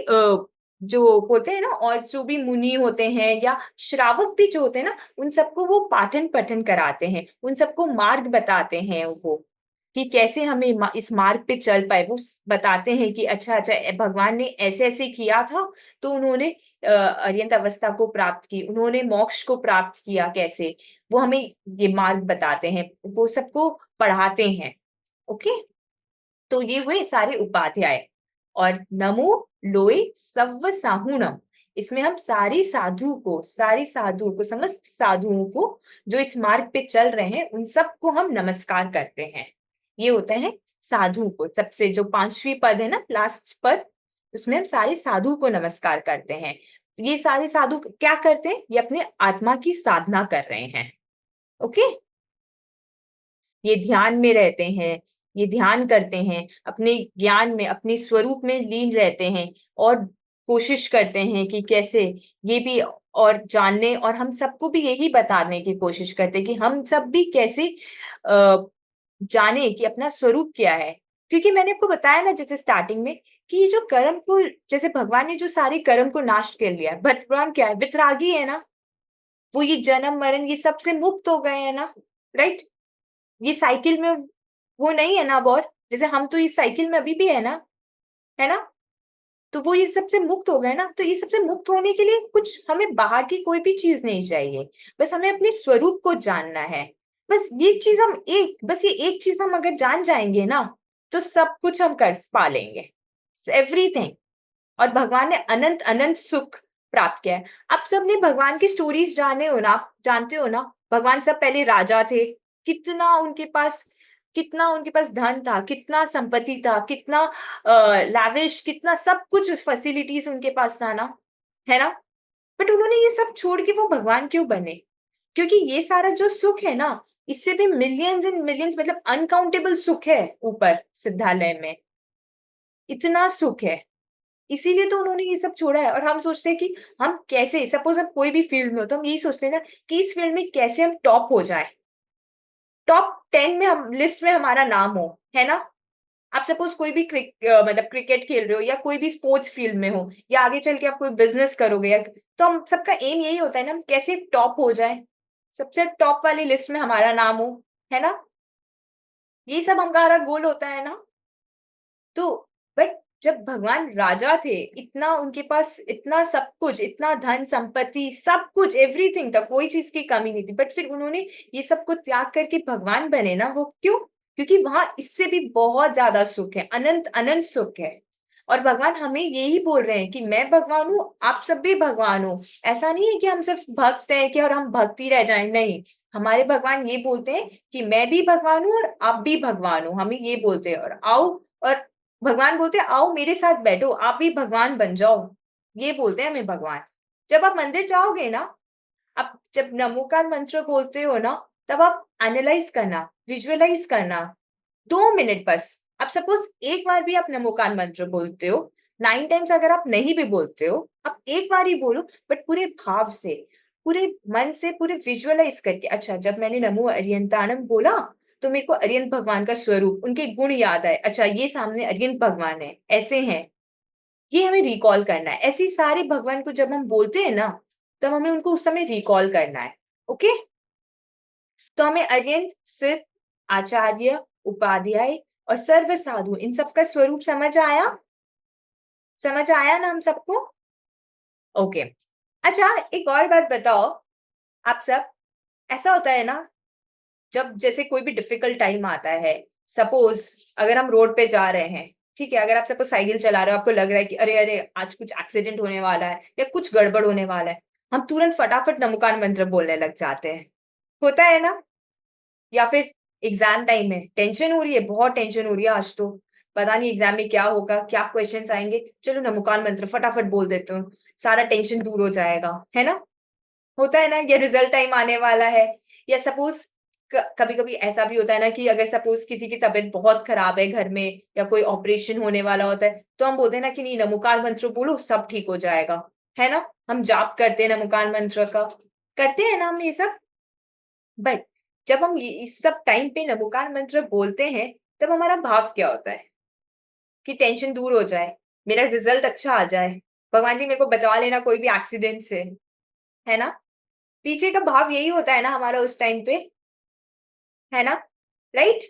जो बोलते हैं ना, और जो भी मुनि होते हैं या श्रावक भी जो होते हैं ना, उन सबको वो पाठन पठन कराते हैं, उन सबको मार्ग बताते हैं वो, कि कैसे हमें इस मार्ग पे चल पाए। वो बताते हैं कि अच्छा अच्छा भगवान ने ऐसे ऐसे किया था, तो उन्होंने अर्यंत अवस्था को प्राप्त की, उन्होंने मोक्ष को प्राप्त किया कैसे, वो हमें ये मार्ग बताते हैं, वो सबको पढ़ाते हैं। ओके, तो ये हुए सारे उपाध्याय। और नमो लोय सव्व साहुणम, इसमें हम सारी साधु को, समस्त साधुओं को जो इस मार्ग पे चल रहे हैं, उन सबको हम नमस्कार करते हैं। ये होते हैं साधु को, सबसे जो पांचवी पद है ना, लास्ट पद, उसमें हम सारे साधु को नमस्कार करते हैं। ये सारे साधु क्या करते हैं? ये अपने आत्मा की साधना कर रहे हैं। ओके, ये ध्यान में रहते हैं, ये ध्यान करते हैं, अपने ज्ञान में, अपने स्वरूप में लीन रहते हैं, और कोशिश करते हैं कि कैसे ये भी और जानने, और हम सबको भी यही बताने की कोशिश करते हैं कि हम सब भी कैसे जाने कि अपना स्वरूप क्या है। क्योंकि मैंने आपको बताया ना जैसे स्टार्टिंग में, कि ये जो कर्म को, जैसे भगवान ने जो सारे कर्म को नाश कर लिया, भगवान क्या है? वितरागी है ना, वो ये जन्म मरण ये सब से मुक्त हो गए हैं ना, राइट? ये साइकिल में वो नहीं है ना अब, और जैसे हम तो इस साइकिल में अभी भी है ना, तो वो ये सबसे मुक्त हो गए ना। तो ये सबसे मुक्त होने के लिए कुछ हमें बाहर की कोई भी चीज नहीं चाहिए, बस हमें अपने स्वरूप को जानना है। बस ये चीज हम बस ये एक चीज हम अगर जान जाएंगे ना, तो सब कुछ हम कर पा लेंगे, एवरीथिंग। और भगवान ने अनंत अनंत सुख प्राप्त किया है। आप सबने भगवान की स्टोरीज जाने हो ना, आप जानते हो ना, भगवान सब पहले राजा थे, कितना उनके पास कितना उनके पास धन था, कितना संपत्ति था, कितना लाविश, कितना सब कुछ फैसिलिटीज उनके पास था ना, है ना। बट उन्होंने ये सब छोड़ के वो भगवान क्यों बने? क्योंकि ये सारा जो सुख है ना, इससे भी मिलियंस एंड मिलियंस, मतलब अनकाउंटेबल सुख है ऊपर सिद्धालय में, इतना सुख है। इसीलिए तो उन्होंने ये सब छोड़ा है। और हम सोचते हैं कि हम कैसे, सपोज हम कोई भी फील्ड में हो, तो हम यही सोचते हैं ना कि इस फील्ड में कैसे हम टॉप हो जाए, टॉप 10 में हम लिस्ट में हमारा नाम हो, है ना। आप सपोज कोई भी मतलब क्रिकेट खेल रहे हो, या कोई भी स्पोर्ट्स फील्ड में हो, या आगे चल के आप कोई बिजनेस करोगे, या तो हम सबका एम यही होता है ना, हम कैसे टॉप हो जाए, सबसे टॉप वाली लिस्ट में हमारा नाम हो, है ना। ये सब हमारा गोल होता है ना। तो बट जब भगवान राजा थे, इतना उनके पास, इतना सब कुछ, इतना धन संपत्ति, सब कुछ, एवरीथिंग था, कोई चीज की कमी नहीं थी, बट फिर उन्होंने ये सब कुछ त्याग करके भगवान बने ना। वो क्यों? क्योंकि वहां इससे भी बहुत ज्यादा सुख है, अनंत अनंत सुख है। और भगवान हमें यही बोल रहे हैं कि मैं भगवान हूँ, आप सब भी भगवान हो। ऐसा नहीं है कि हम सिर्फ भक्त हैं कि और हम भक्ति रह जाएं, नहीं। हमारे भगवान ये बोलते हैं कि मैं भी भगवान हूँ और आप भी भगवान हो, हमें ये बोलते हैं। और आओ, और भगवान बोलते हैं आओ मेरे साथ बैठो, आप भी भगवान बन जाओ, ये बोलते हैं हमें भगवान। जब आप मंदिर जाओगे ना, आप जब नमोकार मंत्र बोलते हो ना, तब आप एनालाइज करना, विजुअलाइज करना, 2 मिनट बस। आप सपोज एक बार भी आप नमोकार मंत्र बोलते हो, 9 टाइम्स अगर आप नहीं भी बोलते हो, आप एक बार ही बोलो, बट पूरे भाव से, पूरे मन से, पूरे विजुअलाइज करके। अच्छा, जब मैंने नमो अर्यंताणम बोला, तो मेरे को अर्यंत भगवान का स्वरूप, उनके गुण याद आए। अच्छा, ये सामने अर्यंत भगवान है, ऐसे हैं, ये हमें रिकॉल करना है। ऐसे सारे भगवान को जब हम बोलते हैं ना, तब हमें उनको उस समय रिकॉल करना है। ओके, तो हमें अर्यंत, सिद्ध, आचार्य, उपाध्याय और सर्व साधु, इन सबका स्वरूप समझ आया? समझ आया ना हम सबको? ओके। अच्छा, एक और बात बताओ आप सब, ऐसा होता है ना, जब जैसे कोई भी डिफिकल्ट टाइम आता है, सपोज अगर हम रोड पे जा रहे हैं, ठीक है, अगर आप सपोज साइकिल चला रहे हो, आपको लग रहा है कि अरे अरे आज कुछ एक्सीडेंट होने वाला है या कुछ गड़बड़ होने वाला है, हम तुरंत फटाफट नमोकार मंत्र बोलने लग जाते हैं, होता है ना। या फिर एग्जाम टाइम में टेंशन हो रही है, बहुत टेंशन हो रही है, आज तो पता नहीं एग्जाम में क्या होगा, क्या क्वेश्चंस आएंगे, चलो नमोकार मंत्र फटाफट बोल देते हो, सारा टेंशन दूर हो जाएगा, है ना। होता है ना, या रिजल्ट टाइम आने वाला है, या सपोज कभी कभी ऐसा भी होता है ना कि अगर सपोज किसी की तबीयत बहुत खराब है घर में, या कोई ऑपरेशन होने वाला होता है, तो हम बोलते हैं ना कि नहीं, नमोकार मंत्र बोलो सब ठीक हो जाएगा, है ना। हम जाप करते हैं नमोकार मंत्र का, करते हैं ना हम ये सब। बट जब हम इस सब टाइम पे नमोकार मंत्र बोलते हैं, तब हमारा भाव क्या होता है? कि टेंशन दूर हो जाए, मेरा रिजल्ट अच्छा आ जाए, भगवान जी मेरे को बचा लेना कोई भी एक्सीडेंट से, है ना? पीछे का भाव यही होता है ना हमारा उस टाइम पे, है ना? राइट?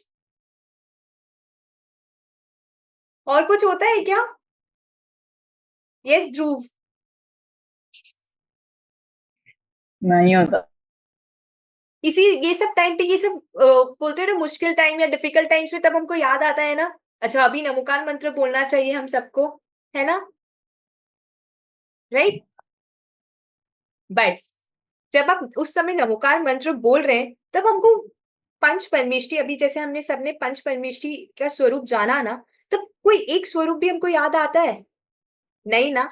और कुछ होता है क्या? यस ध्रुव। नहीं होता। इसी ये सब टाइम पे, ये सब बोलते हैं ना मुश्किल टाइम या डिफिकल्ट टाइम्स में, तब हमको याद आता है ना, अच्छा अभी नमोकार मंत्र बोलना चाहिए हम सबको, है ना? राइट? बट जब आप उस समय नमोकार मंत्र बोल रहे हैं, तब हमको पंच परमेष्टि, अभी जैसे हमने सबने पंच परमेष्टि का स्वरूप जाना ना, तब कोई एक स्वरूप भी हमको याद आता है? नहीं ना।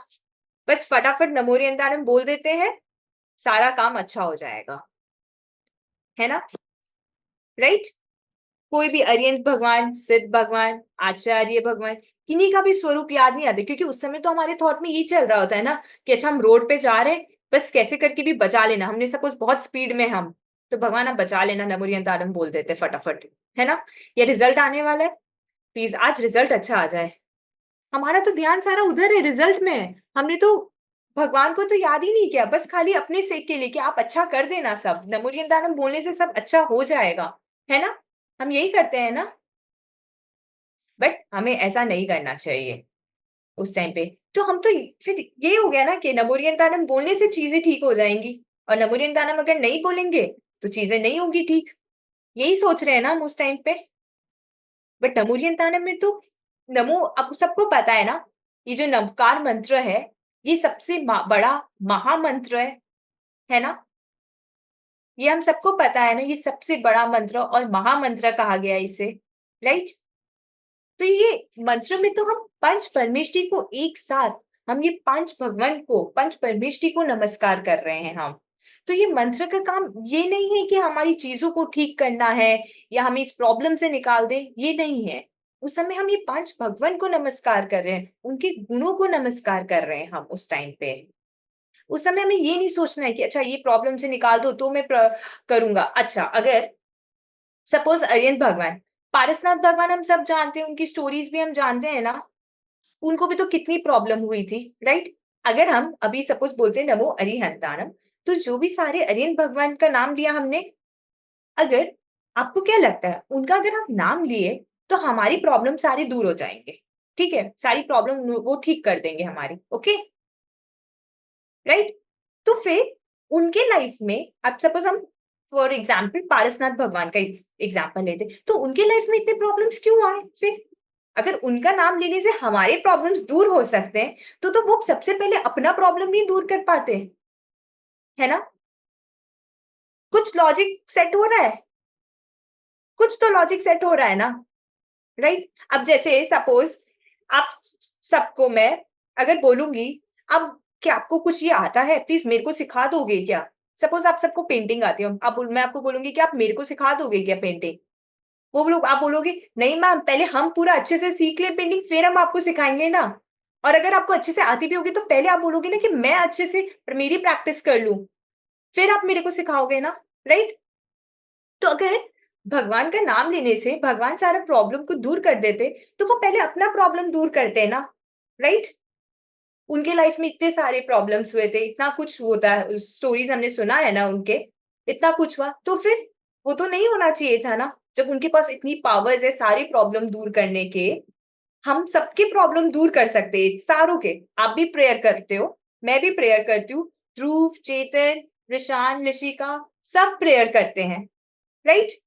बस फटाफट नमोरियंतानम बोल देते हैं, सारा काम अच्छा हो जाएगा, है ना? राइट? कोई भी अरियंत भगवान, सिद्ध भगवान, आचार्य भगवान, किन्हीं का भी स्वरूप याद नहीं आता, क्योंकि उस समय तो हमारे थॉट में ये चल रहा होता है ना कि अच्छा हम रोड पे जा रहे हैं, बस कैसे करके भी बचा लेना, हमने सपोज बहुत स्पीड में हम, तो भगवान आप बचा लेना, नमोरियंतानम बोल देते फटाफट, है ना? ये रिजल्ट आने वाला है, प्लीज आज रिजल्ट अच्छा आ जाए। हमारा तो ध्यान सारा उधर है, रिजल्ट में है। हमने तो भगवान को तो याद ही नहीं किया, बस खाली अपने सेक के लिए कि आप अच्छा कर देना, सब नमोरियंतानम बोलने से सब अच्छा हो जाएगा, है ना? हम यही करते हैं ना? बट हमें ऐसा नहीं करना चाहिए उस टाइम पे। तो हम तो फिर ये हो गया ना कि नमोरियंतानम बोलने से चीजें ठीक हो जाएंगी, और नमोरियंतानम अगर नहीं बोलेंगे तो चीजें नहीं होगी ठीक, यही सोच रहे हैं ना हम उस टाइम पे। बट नमोरियंतानम में तो नमो, अब सबको पता है ना, ये जो नमकार मंत्र है, ये सबसे बड़ा महामंत्र है ना? ये हम सबको पता है ना, ये सबसे बड़ा मंत्र और महामंत्र कहा गया है इसे, राइट? तो ये मंत्र में तो हम पंच परमेष्टि को एक साथ, हम ये पांच भगवान को, पंच परमेष्टि को नमस्कार कर रहे हैं हम। तो ये मंत्र का काम ये नहीं है कि हमारी चीजों को ठीक करना है या हमें इस प्रॉब्लम से निकाल दे, ये नहीं है। उस समय हम ये पांच भगवान को नमस्कार कर रहे हैं, उनके गुणों को नमस्कार कर रहे हैं हम उस टाइम पे। उस समय हमें ये नहीं सोचना है कि अच्छा ये प्रॉब्लम से निकाल दो तो मैं करूंगा। अच्छा अगर सपोज अरियंत भगवान, पारसनाथ भगवान हम सब जानते हैं, उनकी स्टोरीज भी हम जानते हैं ना, उनको भी तो कितनी प्रॉब्लम हुई थी, राइट? अगर हम अभी सपोज बोलते हैं नमो अरिहंताणम, तो जो भी सारे अरियंत भगवान का नाम लिया हमने, अगर आपको क्या लगता है उनका अगर हम नाम लिए तो हमारी प्रॉब्लम सारी दूर हो जाएंगे? ठीक है, सारी प्रॉब्लम वो ठीक कर देंगे हमारी, ओके? राइट? तो फिर उनके लाइफ में, अब सपोज हम फॉर एग्जाम्पल पारसनाथ भगवान का एग्जाम्पल लेते, तो उनके लाइफ में इतने प्रॉब्लम्स क्यों आए फिर? अगर उनका नाम लेने से हमारे प्रॉब्लम्स दूर हो सकते हैं, तो वो सबसे पहले अपना प्रॉब्लम नहीं दूर कर पाते, है ना? कुछ लॉजिक सेट हो रहा है, कुछ तो लॉजिक सेट हो रहा है ना, राइट? अब जैसे सपोज आप सबको मैं अगर बोलूंगी, अब क्या आपको कुछ ये आता है, प्लीज मेरे को सिखा दोगे क्या? सपोज आप सबको पेंटिंग आती है, अब मैं आपको बोलूंगी कि आप मेरे को सिखा दोगे क्या पेंटिंग? वो लोग, आप बोलोगे नहीं मैम, पहले हम पूरा अच्छे से सीख ले पेंटिंग, फिर हम आपको सिखाएंगे ना। और अगर आपको अच्छे से आती भी होगी तो पहले आप बोलोगे ना कि मैं अच्छे से मेरी प्रैक्टिस कर लूं, फिर आप मेरे को सिखाओगे ना, राइट? तो अगर भगवान का नाम लेने से भगवान सारा प्रॉब्लम को दूर कर देते, तो वो पहले अपना प्रॉब्लम दूर करते ना, राइट? उनके लाइफ में इतने सारे प्रॉब्लम्स हुए थे, इतना कुछ होता है, स्टोरीज हमने सुना है ना उनके, इतना कुछ हुआ, तो फिर वो तो नहीं होना चाहिए था ना, जब उनके पास इतनी पावर्स है सारी प्रॉब्लम दूर करने के। हम सबके प्रॉब्लम दूर कर सकते हैं सारों के। आप भी प्रेयर करते हो, मैं भी प्रेयर करती हूँ, ध्रुव, चेतन, रिशान, ऋषिका, सब प्रेयर करते हैं, राइट?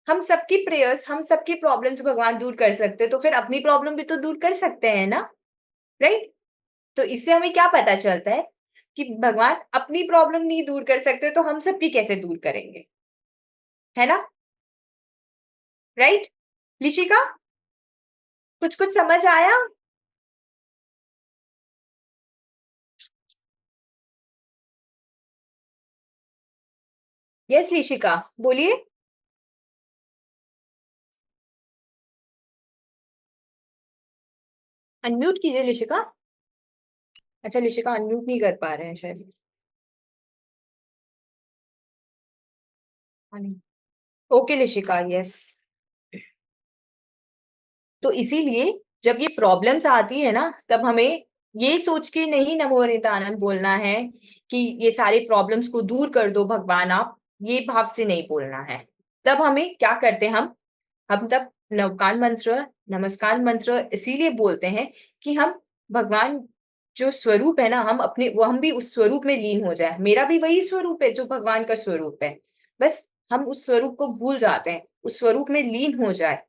हम सबकी प्रेयर्स, हम सबकी प्रॉब्लम्स भगवान दूर कर सकते हैं, तो फिर अपनी प्रॉब्लम भी तो दूर कर सकते हैं ना, राइट? तो इससे हमें क्या पता चलता है कि भगवान अपनी प्रॉब्लम नहीं दूर कर सकते, तो हम सबकी कैसे दूर करेंगे, है ना? राइट? लिशिका, कुछ कुछ समझ आया? यस लिशिका, बोलिए। अनम्यूट कीजिए लिशिका। अच्छा लिशिका अनम्यूट नहीं कर पा रहे हैं शायद। Okay Lishika, yes. तो इसीलिए जब ये प्रॉब्लम्स आती है ना, तब हमें ये सोच के नहीं नमो नित्यानंद बोलना है कि ये सारे प्रॉब्लम्स को दूर कर दो भगवान आप, ये भाव से नहीं बोलना है। तब हमें क्या करते हैं हम तब नवकान मंत्र, नमस्कार मंत्र इसीलिए बोलते हैं कि हम भगवान जो स्वरूप है ना, हम भी उस स्वरूप में लीन हो जाए। मेरा भी वही स्वरूप है जो भगवान का स्वरूप है, बस हम उस स्वरूप को भूल जाते हैं, उस स्वरूप में लीन हो जाए,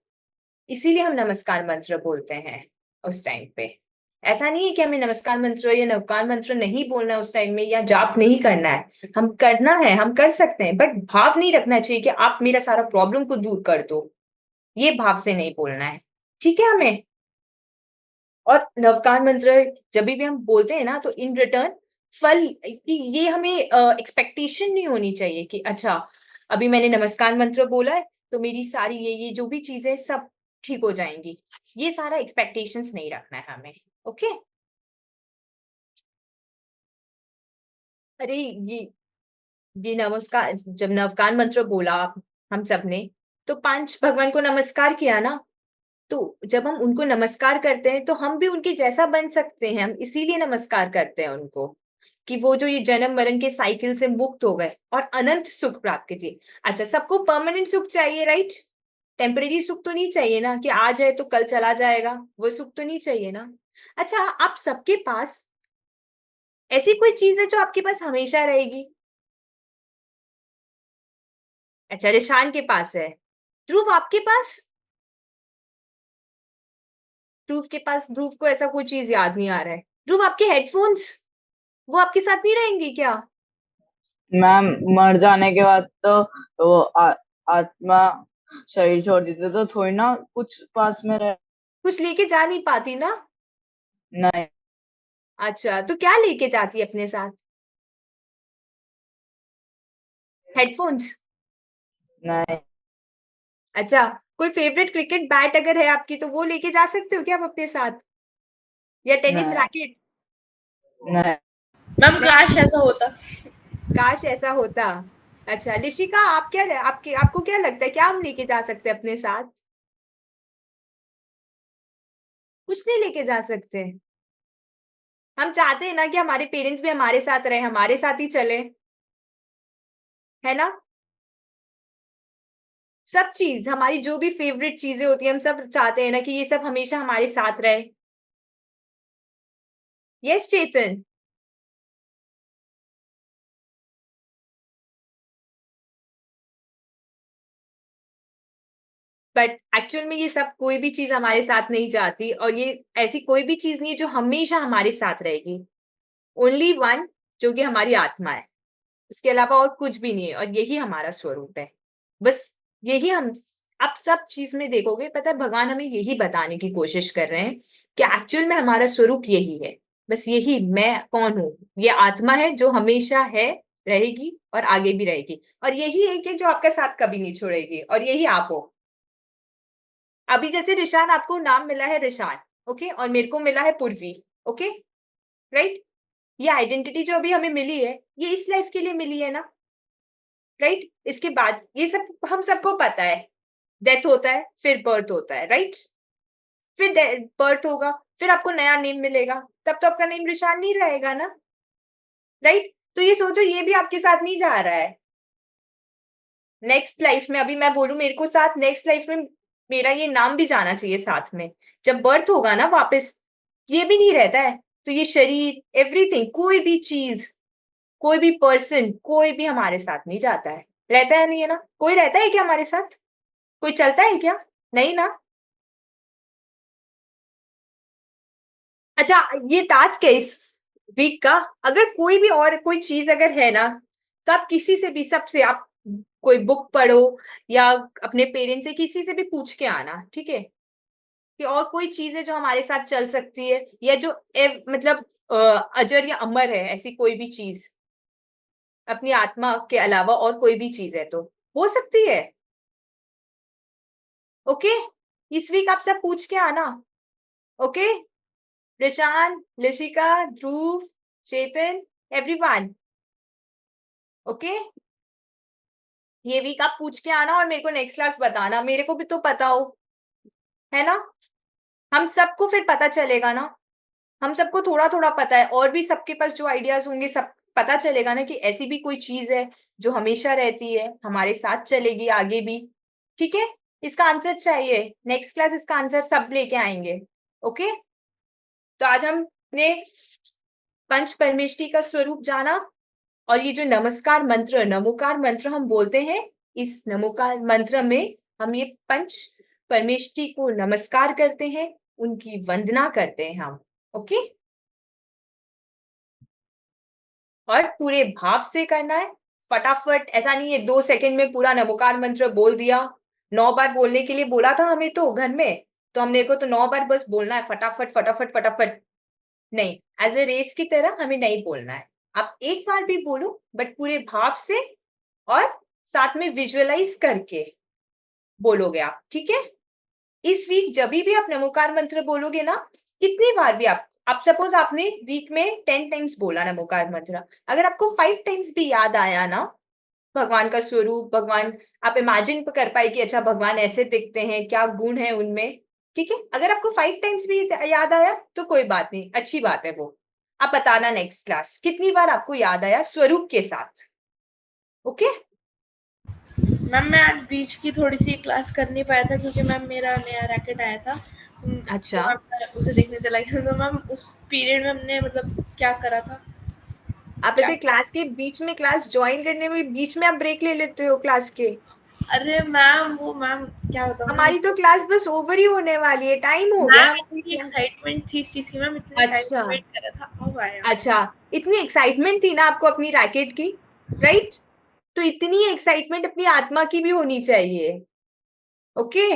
इसीलिए हम नमस्कार मंत्र बोलते हैं उस टाइम पे। ऐसा नहीं है कि हमें नमस्कार मंत्र या नवकार मंत्र नहीं बोलना है उस टाइम में, या जाप नहीं करना है। हम करना है, हम कर सकते हैं, बट भाव नहीं रखना चाहिए कि आप मेरा सारा प्रॉब्लम को दूर कर दो, ये भाव से नहीं बोलना है। ठीक है हमें। और नवकार मंत्र जब भी हम बोलते हैं ना, तो इन रिटर्न फल की ये हमें एक्सपेक्टेशन नहीं होनी चाहिए कि अच्छा अभी मैंने नमस्कार मंत्र बोला है तो मेरी सारी ये जो भी चीजें सब ठीक हो जाएंगी। ये सारा एक्सपेक्टेशंस नहीं रखना है हमें। ओके। अरे ये नमस्कार, जब नवकार मंत्र बोला हम सब ने, तो 5 भगवान को नमस्कार किया ना, तो जब हम उनको नमस्कार करते हैं तो हम भी उनके जैसा बन सकते हैं। हम इसीलिए नमस्कार करते हैं उनको कि वो जो ये जन्म मरण के साइकिल से मुक्त हो गए और अनंत सुख प्राप्त किए। अच्छा, सबको परमानेंट सुख चाहिए, राइट? टेम्परेरी सुख तो नहीं चाहिए ना कि आ जाए तो कल चला जाएगा, वो सुख तो नहीं चाहिए ना। अच्छा, आप सबके पास ऐसी कोई चीज है जो आपके पास हमेशा रहेगी? अच्छा, रिशान के पास है। ध्रुव आपके पास? ध्रुव को ऐसा कोई चीज याद नहीं आ रहा है। ध्रुव आपके हेडफोन्स, वो आपके साथ नहीं रहेंगे क्या? मैम, मर जाने के बाद तो वो आत्मा शरीर छोड़ देती तो थोड़ी ना कुछ पास में रहे। कुछ लेके जा नहीं पाती ना? नहीं। अच्छा, तो क्या लेके जाती है अपने साथ? हेडफोन्स? नहीं। अच्छा, कोई फेवरेट क्रिकेट बैट अगर है आपकी तो वो लेके जा सकते हो क्या आप अपने साथ, या टेनिस नहीं। रैकेट? नहीं। मैम नहीं? काश ऐसा होता। काश ऐसा होता। अच्छा लिशिका, आपको क्या लगता है, क्या हम लेके जा सकते हैं अपने साथ? कुछ नहीं लेके जा सकते। हम चाहते हैं ना कि हमारे पेरेंट्स भी हमारे साथ रहे, हमारे साथ ही चले, है ना? सब चीज हमारी जो भी फेवरेट चीजें होती है, हम सब चाहते हैं ना कि ये सब हमेशा हमारे साथ रहे। Yes Chetan. बट एक्चुअल में ये सब कोई भी चीज हमारे साथ नहीं जाती, और ये ऐसी कोई भी चीज नहीं है जो हमेशा हमारे साथ रहेगी। ओनली वन, जो कि हमारी आत्मा है। उसके अलावा और कुछ भी नहीं है, और यही हमारा स्वरूप है। बस यही हम, आप सब चीज में देखोगे, पता है भगवान हमें यही बताने की कोशिश कर रहे हैं कि एक्चुअल में हमारा स्वरूप यही है। बस यही, मैं कौन हूं, ये आत्मा है जो हमेशा है, रहेगी और आगे भी रहेगी, और यही एक है जो आपका साथ कभी नहीं छोड़ेगी, और यही आप हो। अभी जैसे रिशान, आपको नाम मिला है रिशान, ओके, और मेरे को मिला है पूर्वी, ओके, राइट? ये आइडेंटिटी जो अभी हमें मिली है, ये इस लाइफ के लिए मिली है ना, राइट? इसके बाद ये सब हम सबको पता है, डेथ होता है फिर बर्थ होता है, राइट? फिर बर्थ होगा, फिर आपको नया नेम मिलेगा, तब तो आपका नेम रिशान नहीं रहेगा ना, राइट? तो ये सोचो, ये भी आपके साथ नहीं जा रहा है। नेक्स्ट लाइफ में अभी मैं बोलूं मेरे को साथ, नेक्स्ट लाइफ में मेरा ये नाम भी जाना चाहिए साथ में। जब बर्थ होगा ना वापस, ये भी नहीं रहता है, तो ये शरीर, एवरीथिंग, कोई भी चीज, कोई भी पर्सन, कोई भी हमारे साथ नहीं जाता है। रहता है नहीं है ना? कोई रहता है क्या हमारे साथ? कोई चलता है क्या? नहीं ना? अच्छा, ये टास्क है इस वीक का। अगर कोई भी और कोई चीज अगर है ना, तो आप किसी से भी, सबसे आप कोई बुक पढ़ो, या अपने पेरेंट्स से किसी से भी पूछ के आना, ठीक है? कि और कोई चीज है जो हमारे साथ चल सकती है, या जो मतलब अजर या अमर है, ऐसी कोई भी चीज अपनी आत्मा के अलावा और कोई भी चीज है तो हो सकती है। ओके, इस वीक आप सब पूछ के आना। ओके, रिशान, लिशिका, ध्रुव, चेतन, एवरीवन, ओके, ये वीक आप पूछ के आना और मेरे को नेक्स्ट क्लास बताना, मेरे को भी तो पता हो, है ना? हम सबको फिर पता चलेगा ना, हम सबको थोड़ा थोड़ा पता है, और भी सबके पास जो आइडियाज होंगे सब पता चलेगा ना कि ऐसी भी कोई चीज है जो हमेशा रहती है, हमारे साथ चलेगी आगे भी। ठीक है, इसका आंसर चाहिए, नेक्स्ट क्लास इसका आंसर सब लेके आएंगे। ओके, तो आज हमने पंच परमेष्टि का स्वरूप जाना, और ये जो नमस्कार मंत्र, नमोकार मंत्र हम बोलते हैं, इस नमोकार मंत्र में हम ये पंच परमेष्टि को नमस्कार करते हैं, उनकी वंदना करते हैं हम। ओके, और पूरे भाव से करना है, फटाफट, ऐसा नहीं है 2 सेकंड में पूरा नमोकार मंत्र बोल दिया। 9 बार बोलने के लिए बोला था हमें तो घर में, तो हमने को तो 9 बार बस बोलना है, फटाफट फटाफट फटाफट नहीं, एज ए रेस की तरह हमें नहीं बोलना है। आप एक बार भी बोलो, बट पूरे भाव से और साथ में विजुअलाइज करके बोलोगे आप। ठीक है, इस वीक जब भी आप नमोकार मंत्र बोलोगे ना, कितनी बार भी आप सपोज आपने वीक में 10 टाइम्स बोला नमोकार मंत्र, अगर आपको 5 टाइम्स भी याद आया ना भगवान का स्वरूप, भगवान आप इमेजिन कर पाए कि अच्छा भगवान ऐसे दिखते हैं, क्या गुण है उनमें। ठीक है, अगर आपको 5 टाइम्स भी याद आया तो कोई बात नहीं, अच्छी बात है वो। आप बताना नेक्स्ट क्लास कितनी बार आपको याद आया स्वरूप के साथ। ओके, मैम मैं आज बीच की थोड़ी सी क्लास कर नहीं पाया था क्योंकि मैम मेरा नया रैकेट आया था। अच्छा, तो मैं उसे देखने चला गया। तो मैम उस पीरियड में हमने मतलब क्या करा था? आप क्या ऐसे क्लास के बीच में क्लास ज्वाइन करने में बीच में आप ब्रेक ले लेते हो क्लास के? अरे मैम वो मैम क्या बताऊँ मैं हमारी तो क्लास बस ओवर ही होने वाली है, टाइम हो गया मैम हमारी इतनी क्लास। एक्साइटमेंट थी इस चीज की, मैम इतने टाइम अच्छा से वेट कर रहा था, अब आया। अच्छा, इतनी एक्साइटमेंट थी ना आपको अपनी रैकेट की, राइट? तो इतनी एक्साइटमेंट अपनी आत्मा की भी होनी चाहिए। ओके,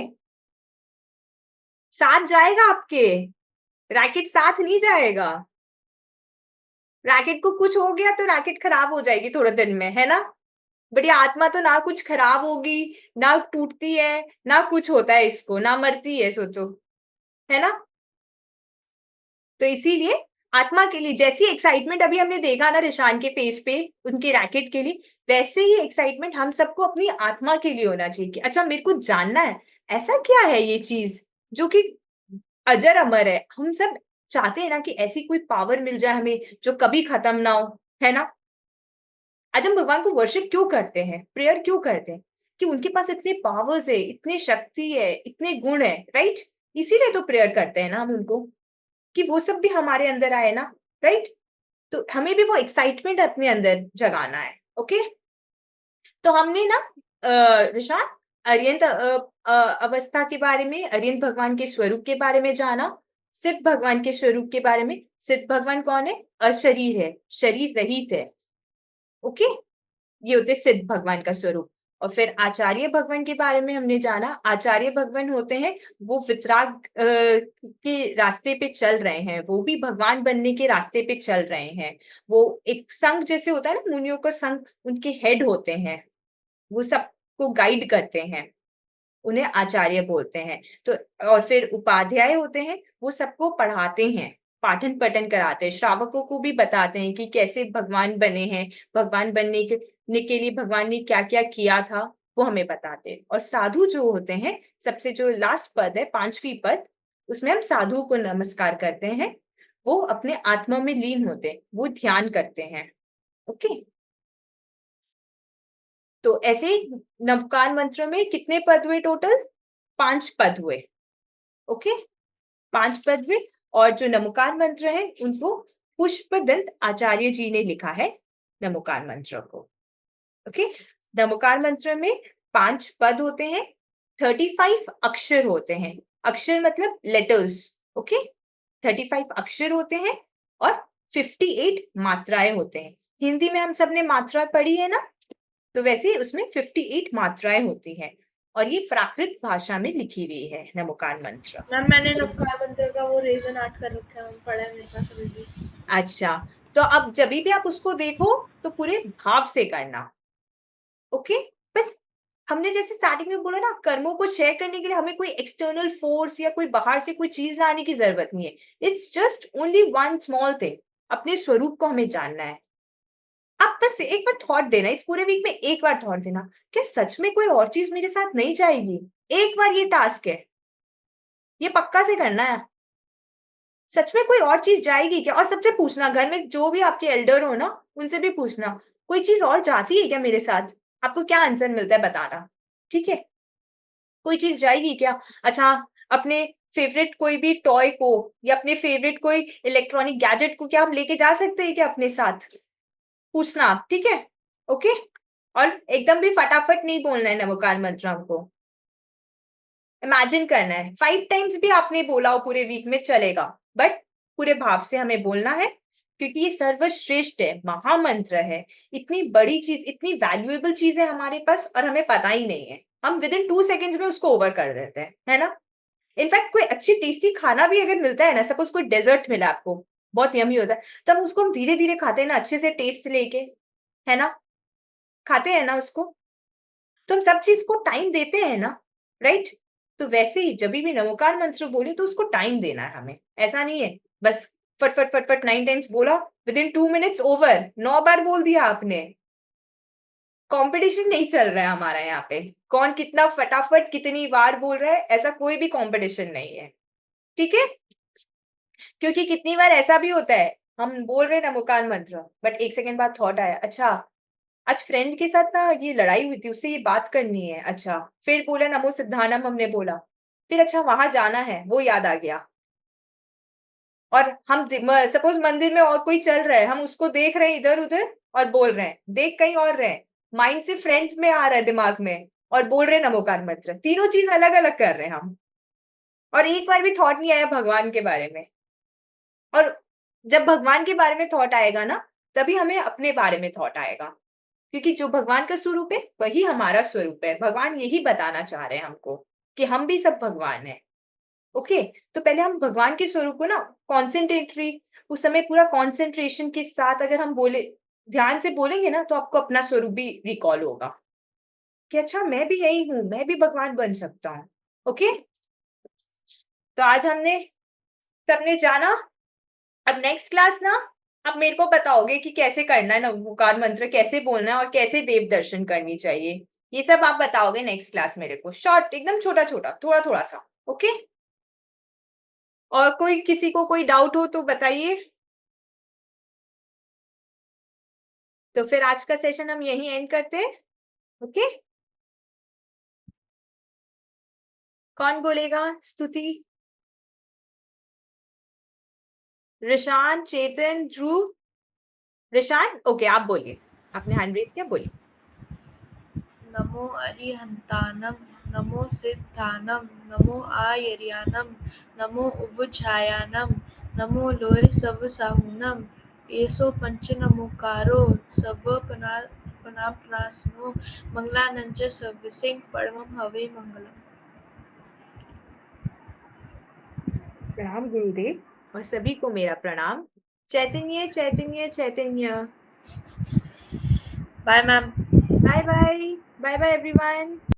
साथ जाएगा आपके, रैकेट साथ नहीं जाएगा। रैकेट को कुछ हो गया तो रैकेट खराब हो जाएगी थोड़े दिन में, है ना? बट ये आत्मा तो ना कुछ खराब होगी, ना टूटती है, ना कुछ होता है इसको, ना मरती है, सोचो, है ना? तो इसीलिए आत्मा के लिए जैसी एक्साइटमेंट अभी हमने देखा ना रिशान के फेस पे उनके रैकेट के लिए, वैसे ही एक्साइटमेंट हम सबको अपनी आत्मा के लिए होना चाहिए कि अच्छा मेरे को जानना है ऐसा क्या है ये चीज जो कि अजर अमर है। हम सब चाहते हैं ना कि ऐसी कोई पावर मिल जाए हमें जो कभी खत्म ना हो, है ना? आज हम भगवान को वर्शिप क्यों करते हैं, प्रेयर क्यों करते हैं? कि उनके पास इतने पावर्स है, इतने शक्ति है, इतने गुण है, राइट? इसीलिए तो प्रेयर करते हैं ना हम उनको, कि वो सब भी हमारे अंदर आए ना, राइट? तो हमें भी वो एक्साइटमेंट अपने अंदर जगाना है। ओके, तो हमने ना ऋषान अर्यंत अवस्था के बारे में, अर्यंत भगवान के स्वरूप के बारे में जाना, सिद्ध भगवान के स्वरूप के बारे में। सिद्ध भगवान कौन है? अशरीर है, शरीर रहित है। ओके, ये होते सिद्ध भगवान का स्वरूप। और फिर आचार्य भगवान के बारे में हमने जाना। आचार्य भगवान होते हैं वो वितराग के रास्ते पे चल रहे हैं, वो भी भगवान बनने के रास्ते पे चल रहे हैं। वो एक संघ जैसे होता है ना, मुनियों का संघ, उनके हेड होते हैं, वो सबको गाइड करते हैं, उन्हें आचार्य बोलते हैं। तो और फिर उपाध्याय होते हैं, वो सबको पढ़ाते हैं, पाठन पठन कराते हैं, श्रावकों को भी बताते हैं कि कैसे भगवान बने हैं, भगवान बनने के लिए भगवान ने क्या क्या किया था, वो हमें बताते हैं। और साधु जो होते हैं, सबसे जो लास्ट पद है, 5वीं पद, उसमें हम साधु को नमस्कार करते हैं। वो अपने आत्मा में लीन होते हैं, वो ध्यान करते हैं। ओके, तो ऐसे नवकार मंत्र में कितने पद हुए टोटल? 5 पद हुए। ओके, 5 पद हुए। और जो नमोकार मंत्र है उनको पुष्पदंत आचार्य जी ने लिखा है, नमोकार मंत्र को। ओके, नमोकार मंत्र में 5 पद होते हैं, 35 अक्षर होते हैं। अक्षर मतलब लेटर्स। ओके, 35 अक्षर होते हैं और 58 मात्राएं होते हैं। हिंदी में हम सबने मात्रा पढ़ी है ना, तो वैसे उसमें 58 मात्राएं होती हैं, और ये प्राकृत भाषा में लिखी हुई है नमोकार मंत्र। मैम मैंने नवकार मंत्र का वो रेजन आर्ट कर रखा है, पढ़ा है मेरे पास अभी भी। अच्छा, तो अब जब भी आप उसको देखो तो पूरे भाव से करना। ओके, बस हमने जैसे स्टार्टिंग में बोला ना, कर्मों को शेयर करने के लिए हमें कोई एक्सटर्नल फोर्स या कोई बाहर से कोई चीज लाने की जरूरत नहीं है। It's just only one small thing, अपने स्वरूप को हमें जानना है। आप बस एक बार थॉट देना, इस पूरे वीक में एक बार थॉट देना, क्या सच में कोई और चीज मेरे साथ नहीं जाएगी? एक बार ये टास्क है, ये पक्का से करना है। सच में कोई और चीज जाएगी क्या? और सबसे पूछना, घर में जो भी आपके एल्डर हो ना, उनसे भी पूछना, कोई चीज और जाती है क्या मेरे साथ? आपको क्या आंसर मिलता है बताना, ठीक है? कोई चीज जाएगी क्या? अच्छा, अपने फेवरेट कोई भी टॉय को या अपने फेवरेट कोई इलेक्ट्रॉनिक गैजेट को क्या हम लेके जा सकते हैं क्या अपने साथ? पूछना आप, ठीक है? ओके। और एकदम भी फटाफट नहीं बोलना है नवोकार मंत्र को, इमेजिन करना है। 5 टाइम्स भी आपने बोला हो पूरे वीक में चलेगा, बट पूरे भाव से हमें बोलना है, क्योंकि ये सर्वश्रेष्ठ है, महामंत्र है, इतनी बड़ी चीज, इतनी वैल्यूएबल चीज है हमारे पास और हमें पता ही नहीं है। हम विद इन 2 सेकेंड्स में उसको ओवर कर देते हैं, है ना? इनफैक्ट कोई अच्छी टेस्टी खाना भी अगर मिलता है ना, सपोज कोई डेजर्ट मिला आपको, बहुत यमी होता है, तब उसको हम धीरे धीरे खाते हैं ना, अच्छे से टेस्ट लेके, है ना? खाते हैं ना उसको, तो हम सब चीज को टाइम देते हैं ना, राइट? तो वैसे ही जब भी नमोकार मंत्र बोले तो उसको टाइम देना है हमें। ऐसा नहीं है बस फट फट फट फट 9 टाइम्स बोला, विद इन 2 मिनट्स ओवर, 9 बार बोल दिया आपने। कंपटीशन नहीं चल रहा है हमारा यहाँ पे, कौन कितना फटाफट कितनी बार बोल रहा है, ऐसा कोई भी कंपटीशन नहीं है, ठीक है? क्योंकि कितनी बार ऐसा भी होता है, हम बोल रहे हैं नमोकार मंत्र, बट 1 सेकंड बाद थॉट आया, अच्छा आज फ्रेंड के साथ ना ये लड़ाई हुई थी, उससे ये बात करनी है, अच्छा फिर बोला नमो सिद्धानम हमने बोला, फिर अच्छा वहां जाना है, वो याद आ गया। और हम सपोज मंदिर में और कोई चल रहा है, हम उसको देख रहे हैं इधर उधर और बोल रहे हैं, देख कहीं और रहे हैं, माइंड से फ्रेंड में आ रहा है दिमाग में और बोल रहे हैं नमोकार मंत्र, तीनों चीज अलग अलग कर रहे हैं हम, और एक बार भी थॉट नहीं आया भगवान के बारे में। और जब भगवान के बारे में थॉट आएगा ना, तभी हमें अपने बारे में थॉट आएगा, क्योंकि जो भगवान का स्वरूप है वही हमारा स्वरूप है। भगवान यही बताना चाह रहे हैं हमको कि हम भी सब भगवान हैं। ओके, तो पहले हम भगवान के स्वरूप को ना कॉन्सेंट्रेटरी, उस समय पूरा कॉन्सेंट्रेशन के साथ अगर हम बोले, ध्यान से बोलेंगे ना, तो आपको अपना स्वरूप भी रिकॉल होगा कि अच्छा मैं भी यही हूं, मैं भी भगवान बन सकता हूँ। ओके, तो आज हमने सबने जाना। अब नेक्स्ट क्लास ना, आप मेरे को बताओगे कि कैसे करना है नवोकार मंत्र, कैसे बोलना है और कैसे देव दर्शन करनी चाहिए, ये सब आप बताओगे नेक्स्ट क्लास मेरे को, शॉर्ट एकदम, छोटा छोटा, थोड़ा थोड़ा सा। ओके, और कोई किसी को कोई डाउट हो तो बताइए। तो फिर आज का सेशन हम यहीं एंड करते हैं। ओके, कौन बोलेगा स्तुति? ऋषान, चेतन, ध्रुव। ऋषान, ओके आप बोलिए, आपने हैंड रेज किया, बोलिए। नमो अरिहंतानम, नमो सिद्धानम, नमो आयर्यानम, नमो उबुझायानम, नमो लोय सब साहुनम, एसो पंच नमोकारो सब पनापनासनो, मंगलानंच सब सिंह परमम हवे मंगलम। प्रणाम गुरुदेव, और सभी को मेरा प्रणाम। Chaitanya Chaitanya Chaitanya. Bye ma'am. Bye bye, bye bye everyone.